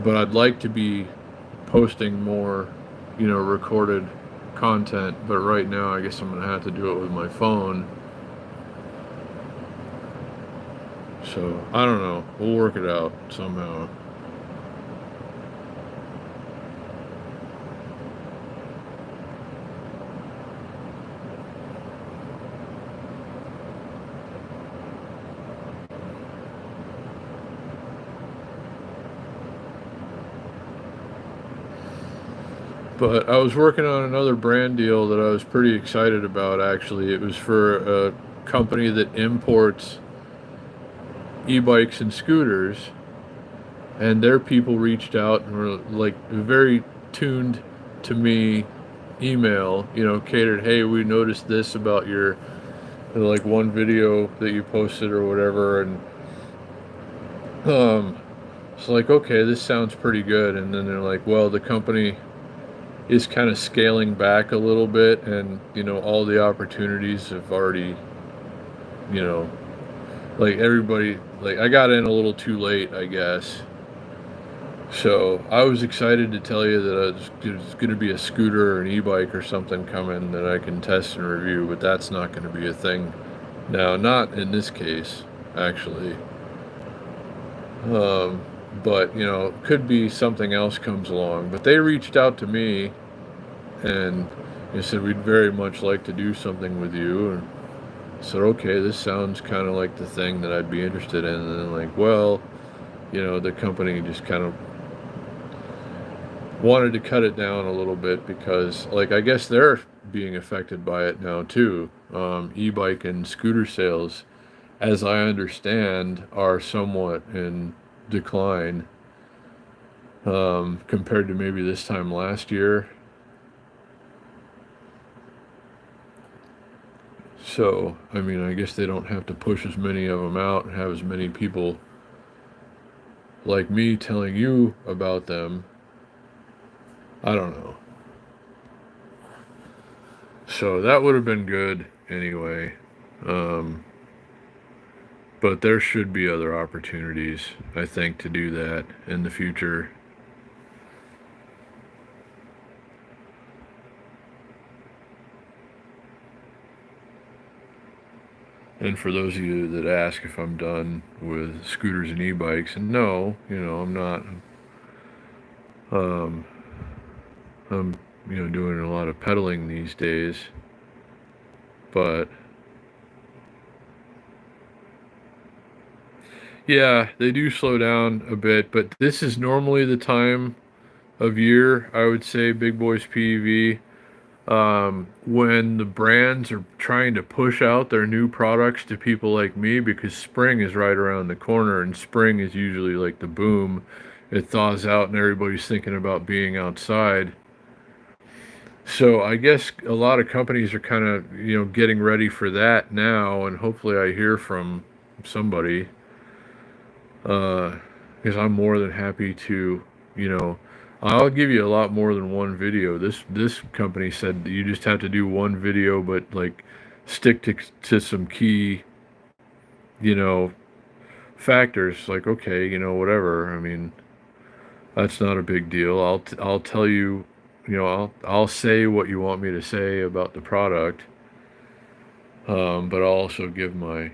But I'd like to be posting more, recorded content, but right now I guess I'm gonna have to do it with my phone. So I don't know. We'll work it out somehow. But I was working on another brand deal that I was pretty excited about, actually. It was for a company that imports e-bikes and scooters, and their people reached out and were like very tuned to me email, catered, hey, we noticed this about your like one video that you posted or whatever, and it's like, okay, this sounds pretty good. And then they're like, well, the company is kind of scaling back a little bit, and all the opportunities have already, you know like everybody, like I got in a little too late, I guess. So I was excited to tell you that there's going to be a scooter or an e-bike or something coming that I can test and review, but that's not going to be a thing now. Not in this case, actually. Um, but could be something else comes along. But they reached out to me and they said we'd very much like to do something with you. And I said, okay, this sounds kind of like the thing that I'd be interested in. And then like, well, the company just kind of wanted to cut it down a little bit because, like, I guess they're being affected by it now too. E-bike and scooter sales, as I understand, are somewhat in decline compared to maybe this time last year. So, I mean, I guess they don't have to push as many of them out and have as many people like me telling you about them. I don't know. So that would have been good anyway. Um, but there should be other opportunities, I think, to do that in the future. And for those of you that ask if I'm done with scooters and e-bikes, and no, I'm not. Um, I'm, doing a lot of pedaling these days, but yeah, they do slow down a bit. But this is normally the time of year, I would say, Big Boys PEV, when the brands are trying to push out their new products to people like me, because spring is right around the corner, and spring is usually like the boom. It thaws out and everybody's thinking about being outside. So I guess a lot of companies are kind of, getting ready for that now, and hopefully I hear from somebody, because I'm more than happy to, you know, I'll give you a lot more than one video. This company said that you just have to do one video, but like stick to some key, you know, factors. Like, okay, whatever. I mean, that's not a big deal. I'll tell you, I'll say what you want me to say about the product, but I'll also give my,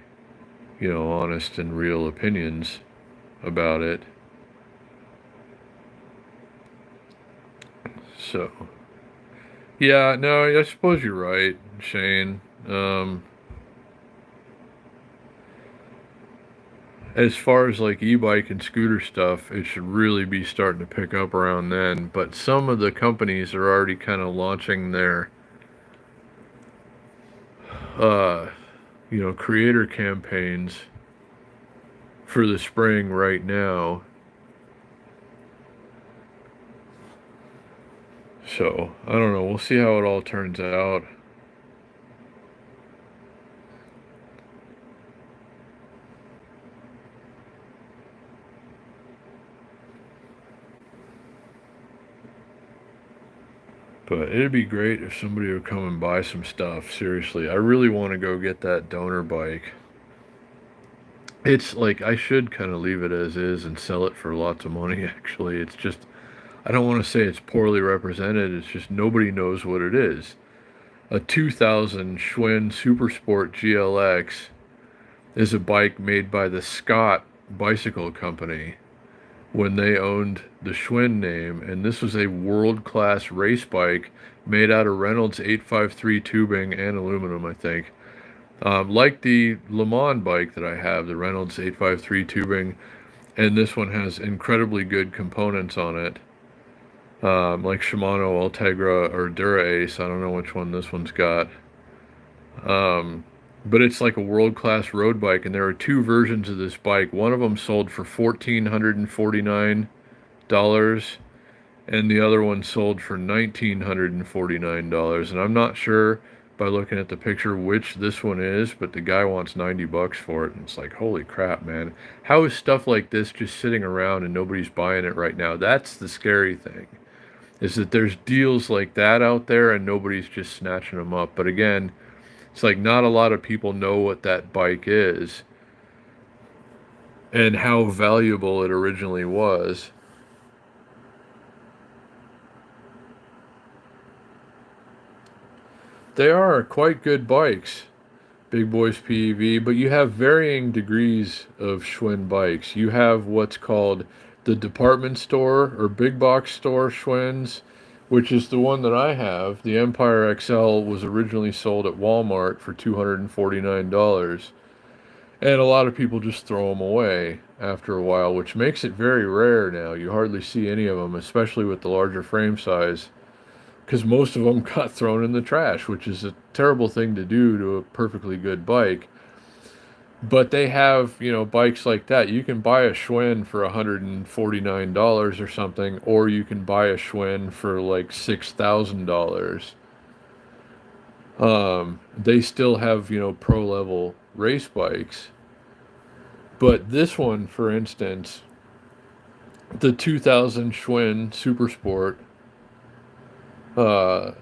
honest and real opinions about it. So, yeah, no, I suppose you're right, Shane. As far as like e-bike and scooter stuff, it should really be starting to pick up around then. But some of the companies are already kind of launching their uh, creator campaigns for the spring right now. So, I don't know. We'll see how it all turns out. But it'd be great if somebody would come and buy some stuff. Seriously, I really want to go get that donor bike. It's like I should kind of leave it as is and sell it for lots of money, actually. It's just, I don't want to say it's poorly represented. It's just nobody knows what it is. A 2000 Schwinn Supersport GLX is a bike made by the Scott Bicycle Company when they owned the Schwinn name, and this was a world-class race bike made out of Reynolds 853 tubing and aluminum, I think. Like the Le Mans bike that I have, the Reynolds 853 tubing, and this one has incredibly good components on it, like Shimano Ultegra or Dura Ace. I don't know which one this one's got. But it's like a world-class road bike, and there are two versions of this bike. One of them sold for $1,449, and the other one sold for $1,949. And I'm not sure by looking at the picture which this one is, but the guy wants 90 bucks for it, and it's like, holy crap, man. How is stuff like this just sitting around and nobody's buying it right now? That's the scary thing, is that there's deals like that out there and nobody's just snatching them up. But again, it's like not a lot of people know what that bike is and how valuable it originally was. They are quite good bikes, Big Boys PEV, but you have varying degrees of Schwinn bikes. You have what's called the department store or big box store Schwinns, which is the one that I have. The Empire XL was originally sold at Walmart for $249. And a lot of people just throw them away after a while, which makes it very rare now. You hardly see any of them, especially with the larger frame size, because most of them got thrown in the trash, which is a terrible thing to do to a perfectly good bike. But they have, bikes like that. You can buy a Schwinn for $149 or something, or you can buy a Schwinn for like $6,000. They still have, pro level race bikes. But this one, for instance, the 2000 Schwinn Supersport, uh,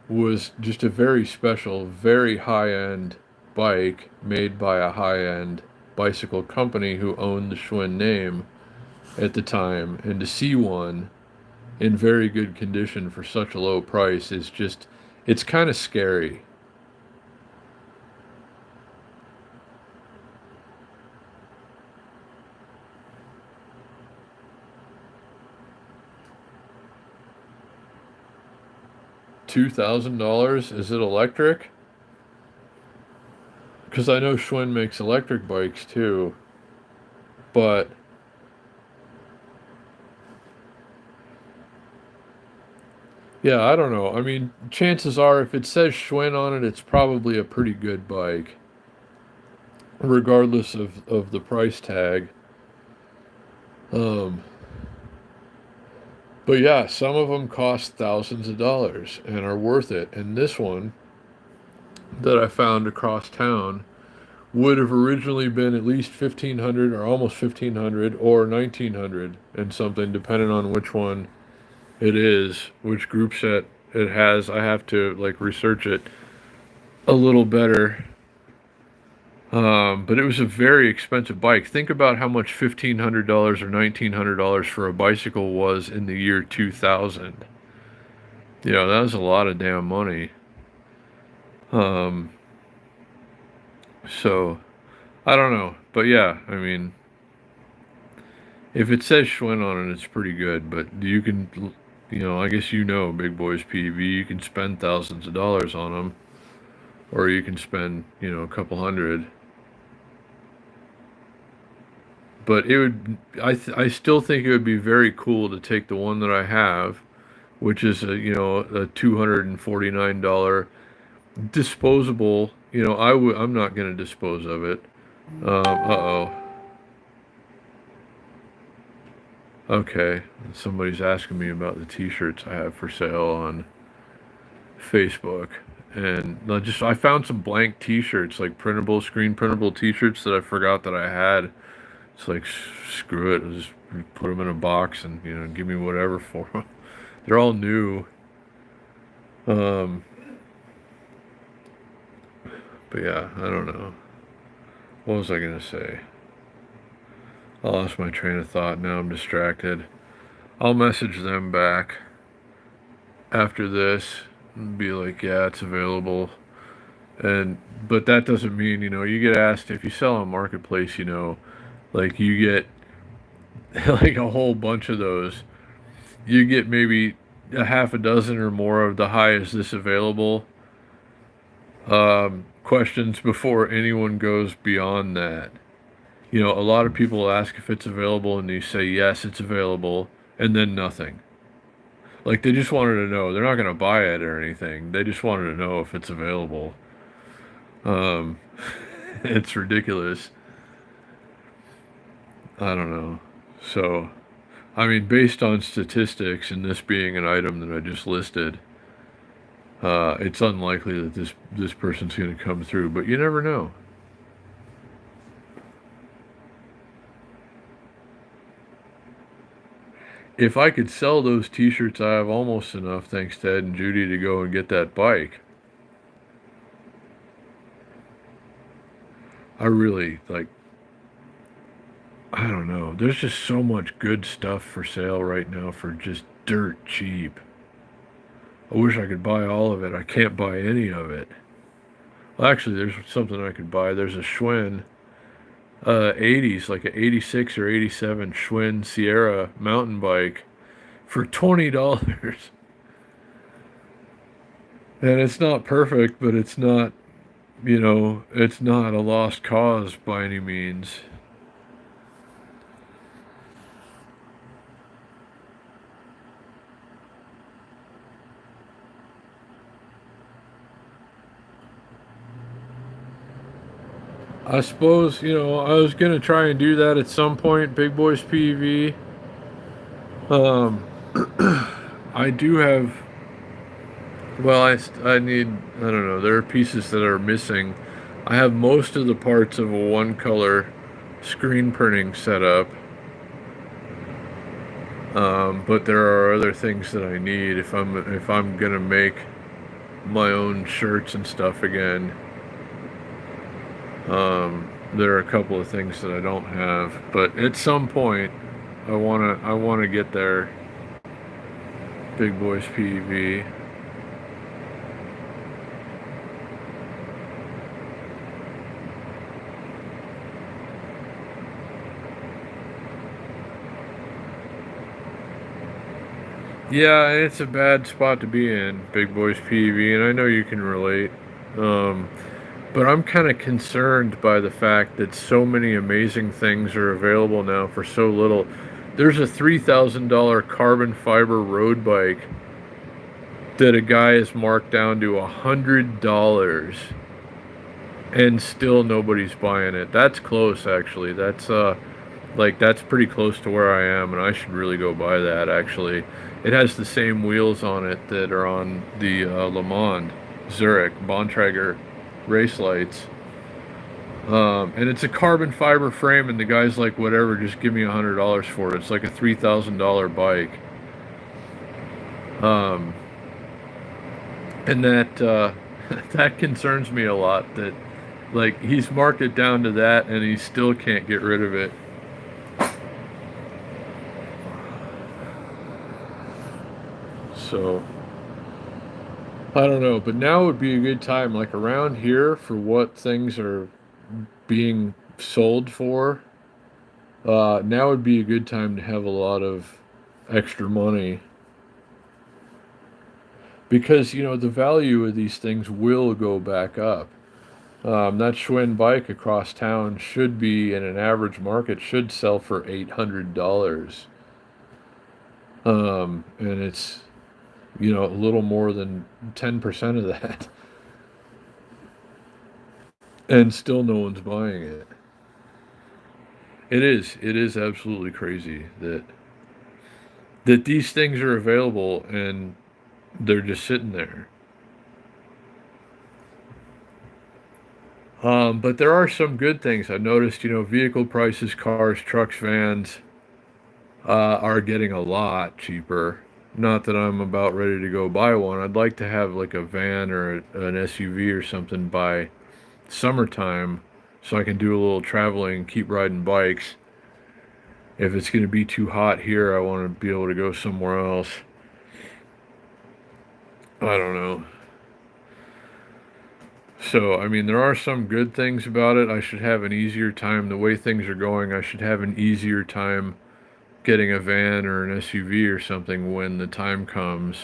was just a very special, very high-end bike made by a high-end bicycle company who owned the Schwinn name at the time. And to see one in very good condition for such a low price is just, it's kind of scary. $2,000? Is it electric? Because I know Schwinn makes electric bikes too. But yeah, I don't know. I mean, chances are if it says Schwinn on it, it's probably a pretty good bike, regardless of the price tag. Um, but yeah, some of them cost thousands of dollars and are worth it. And this one that I found across town would have originally been at least 1,500 or almost 1,500 or 1,900 and something, depending on which one it is, which group set it has. I have to like research it a little better. But it was a very expensive bike. Think about how much $1,500 or $1,900 for a bicycle was in the year 2000. That was a lot of damn money. Um, so I don't know, but yeah, I mean, if it says Schwinn on it, it's pretty good. But you can, I guess Big Boys PV, you can spend thousands of dollars on them, or you can spend, a couple hundred. But it would, I still think it would be very cool to take the one that I have, which is a $249 disposable I'm not going to dispose of it. Uh-oh. Okay. Somebody's asking me about the t-shirts I have for sale on Facebook. And I found some blank t-shirts, like screen printable t-shirts that I forgot that I had. It's like, screw it. I'll just put them in a box and, give me whatever for them. They're all new. Um, but yeah, I don't know. What was I going to say? I lost my train of thought. Now I'm distracted. I'll message them back after this and be like, yeah, it's available. But that doesn't mean, you get asked if you sell on Marketplace, like you get like a whole bunch of those. You get maybe a half a dozen or more of the "Hi, is this available?" Questions before anyone goes beyond that. A lot of people ask if it's available and you say, yes, it's available, and then nothing. Like they just wanted to know. They're not going to buy it or anything. They just wanted to know if it's available. Um, it's ridiculous. I don't know. So, I mean, based on statistics and this being an item that I just listed, it's unlikely that this person's going to come through. But you never know. If I could sell those T-shirts, I have almost enough, thanks to Ed and Judy, to go and get that bike. I really like. I don't know. There's just so much good stuff for sale right now for just dirt cheap. I wish I could buy all of it. I can't buy any of it. Well, actually, there's something I could buy. There's a Schwinn 80s, like an 86 or 87 Schwinn Sierra mountain bike for $20. And it's not perfect, but it's not a lost cause by any means. I suppose, I was going to try and do that at some point, Big Boys PV. Um, I do have, well, I need, I don't know, there are pieces that are missing. I have most of the parts of a one color screen printing setup. But there are other things that I need if I'm gonna make my own shirts and stuff again. There are a couple of things that I don't have, but at some point, I wanna get there. Big Boys PV. Yeah, it's a bad spot to be in, Big Boys PV, and I know you can relate. Um, but I'm kind of concerned by the fact that so many amazing things are available now for so little. There's a $3,000 carbon fiber road bike that a guy has marked down to $100, and still nobody's buying it. That's close, actually. That's pretty close to where I am, and I should really go buy that. Actually, it has the same wheels on it that are on the Le Mans Zurich Bontrager race lights. And it's a carbon fiber frame, and the guy's like, whatever, just give me $100 for it. It's like a $3,000 bike. Um, and that that concerns me a lot. That like he's marked it down to that, and he still can't get rid of it. So I don't know, but now would be a good time, like around here, for what things are being sold for. Now would be a good time to have a lot of extra money because the value of these things will go back up. That Schwinn bike across town should be in an average market should sell for $800, and it's a little more than 10% of that. and still no one's buying it. It is absolutely crazy that these things are available and they're just sitting there. But there are some good things. I've noticed, vehicle prices, cars, trucks, vans, are getting a lot cheaper. Not that I'm about ready to go buy one. I'd like to have like a van or an SUV or something by summertime so I can do a little traveling, keep riding bikes. If it's going to be too hot here, I want to be able to go somewhere else. I don't know. So, I mean, there are some good things about it. I should have an easier time. The way things are going, I should have an easier time getting a van or an SUV or something when the time comes.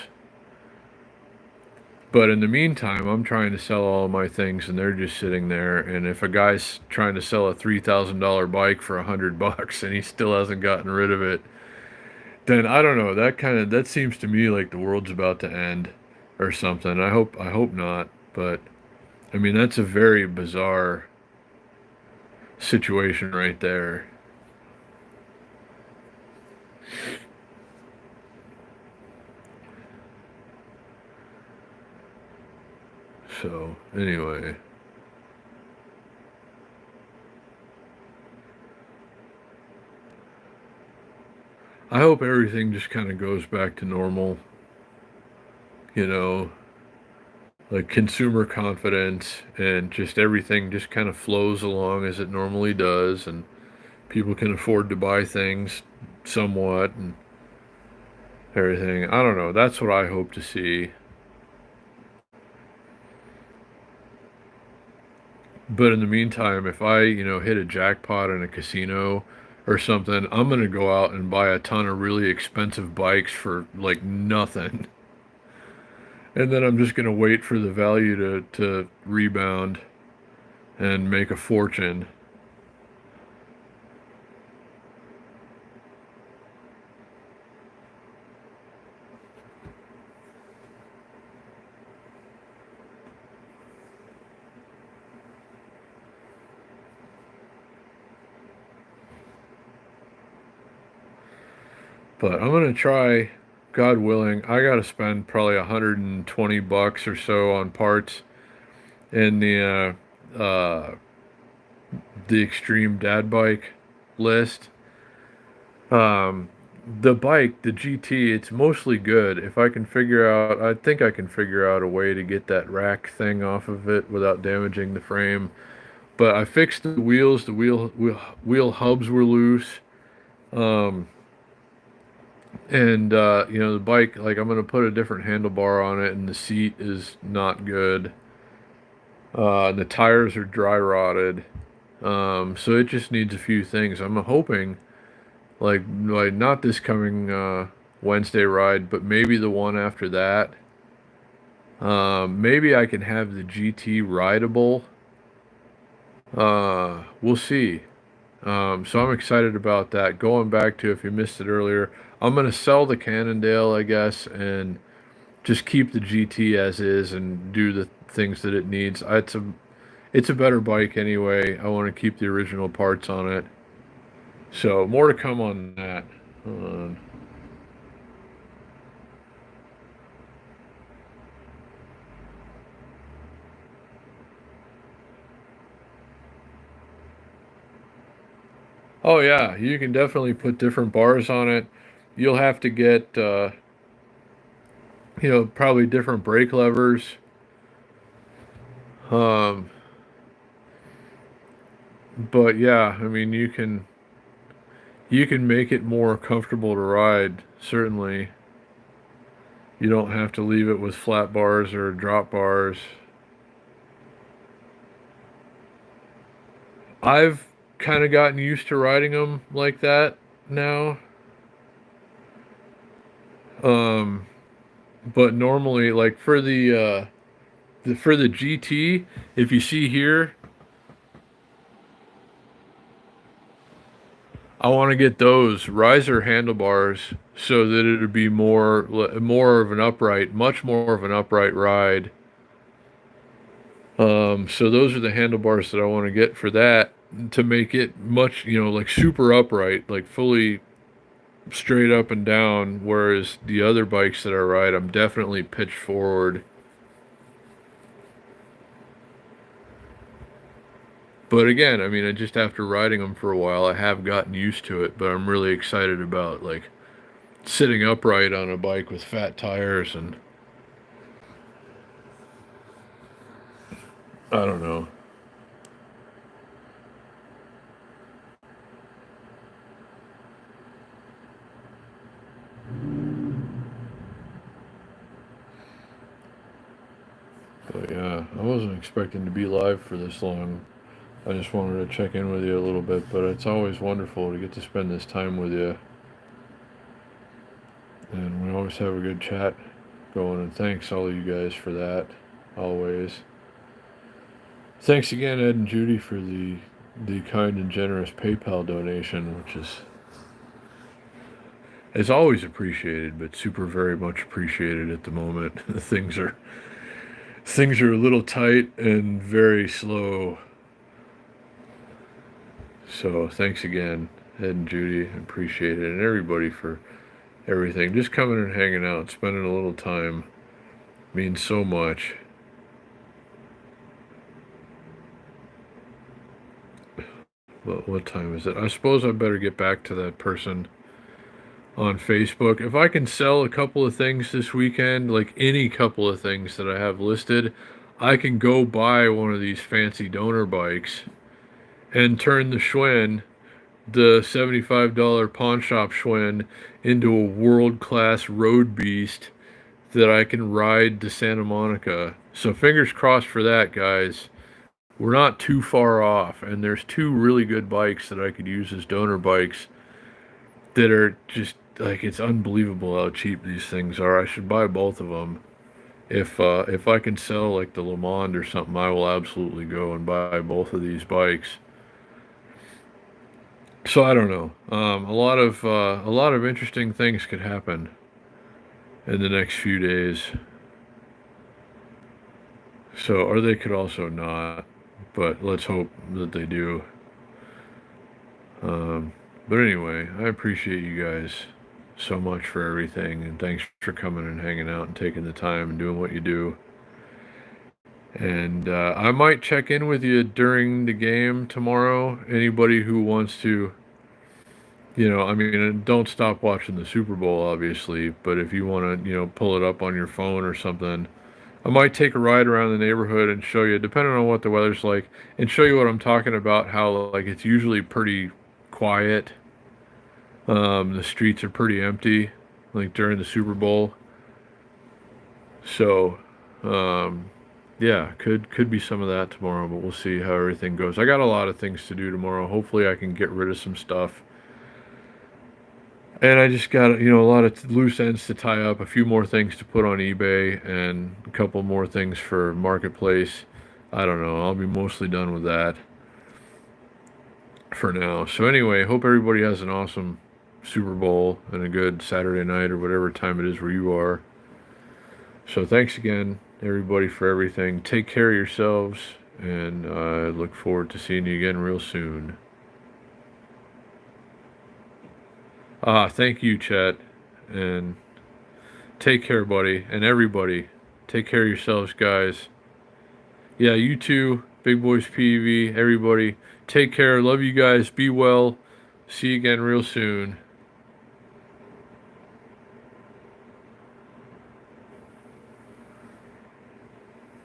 But in the meantime, I'm trying to sell all my things and they're just sitting there. And if a guy's trying to sell a $3,000 bike for $100 and he still hasn't gotten rid of it, then I don't know. That seems to me like the world's about to end or something. I hope not, but I mean that's a very bizarre situation right there. So, anyway, I hope everything just kind of goes back to normal, you know, like consumer confidence and just everything just kind of flows along as it normally does and people can afford to buy things somewhat and everything. I don't know. That's what I hope to see. But in the meantime, if I, hit a jackpot in a casino or something, I'm going to go out and buy a ton of really expensive bikes for like nothing. And then I'm just going to wait for the value to rebound and make a fortune. But I'm going to try, God willing, I got to spend probably $120 or so on parts in the extreme dad bike list. Um, the bike, the GT, it's mostly good. If I can figure out, I think I can figure out a way to get that rack thing off of it without damaging the frame. But I fixed the wheels. The wheel hubs were loose. Um, and the bike, like I'm gonna put a different handlebar on it, and the seat is not good. The tires are dry rotted. So it just needs a few things. I'm hoping like not this coming Wednesday ride, but maybe the one after that. Maybe I can have the GT rideable. We'll see. So I'm excited about that. Going back to if you missed it earlier, I'm gonna sell the Cannondale, I guess, and just keep the GT as is and do the things that it needs. It's a better bike anyway. I want to keep the original parts on it. So more to come on that. Hold on. Oh yeah, you can definitely put different bars on it. You'll have to get probably different brake levers. Um, but yeah, I mean you can make it more comfortable to ride. Certainly, you don't have to leave it with flat bars or drop bars. I've kind of gotten used to riding them like that now. Um, but normally, like for the GT, if you see here, I want to get those riser handlebars so that it would be more of an upright, much more of an upright ride. So those are the handlebars that I want to get for that to make it much, like super upright, like fully straight up and down. Whereas the other bikes that I ride, I'm definitely pitched forward. But again, I mean, I just after riding them for a while, I have gotten used to it. But I'm really excited about like sitting upright on a bike with fat tires, and I don't know. But yeah, I wasn't expecting to be live for this long. I just wanted to check in with you a little bit, but it's always wonderful to get to spend this time with you. And we always have a good chat going, and thanks all of you guys for that, always. Thanks again, Ed and Judy, for the kind and generous PayPal donation, which is always appreciated, but super very much appreciated at the moment. Things are a little tight and very slow. So thanks again, Ed and Judy, appreciate it, and everybody for everything. Just coming and hanging out, spending a little time means so much. But what time is it? I suppose I better get back to that person on Facebook. If I can sell a couple of things this weekend, like any couple of things that I have listed, I can go buy one of these fancy donor bikes and turn the $75 pawn shop Schwinn, into a world-class road beast that I can ride to Santa Monica. So fingers crossed for that, guys. We're not too far off, and there's two really good bikes that I could use as donor bikes that are just like, it's unbelievable how cheap these things are. I should buy both of them. If I can sell like the Le Mans or something, I will absolutely go and buy both of these bikes. So I don't know. A lot of interesting things could happen in the next few days. So, or they could also not, but let's hope that they do. Um, but anyway, I appreciate you guys so much for everything, and thanks for coming and hanging out and taking the time and doing what you do. And I might check in with you during the game tomorrow. Anybody who wants to, I mean, don't stop watching the Super Bowl, obviously, but if you want to, pull it up on your phone or something, I might take a ride around the neighborhood and show you, depending on what the weather's like, and show you what I'm talking about, how, like, it's usually pretty quiet. The streets are pretty empty, like, during the Super Bowl. So, yeah, could be some of that tomorrow, but we'll see how everything goes. I got a lot of things to do tomorrow. Hopefully I can get rid of some stuff. And I just got, a lot of loose ends to tie up, a few more things to put on eBay, and a couple more things for Marketplace. I don't know. I'll be mostly done with that for now. So anyway, hope everybody has an awesome Super Bowl and a good Saturday night or whatever time it is where you are. So thanks again, everybody, for everything. Take care of yourselves, and I look forward to seeing you again real soon. Thank you, Chet, and take care, buddy, and everybody. Take care of yourselves, guys. Yeah, you too, Big Boys PV, everybody. Take care. Love you guys. Be well. See you again real soon.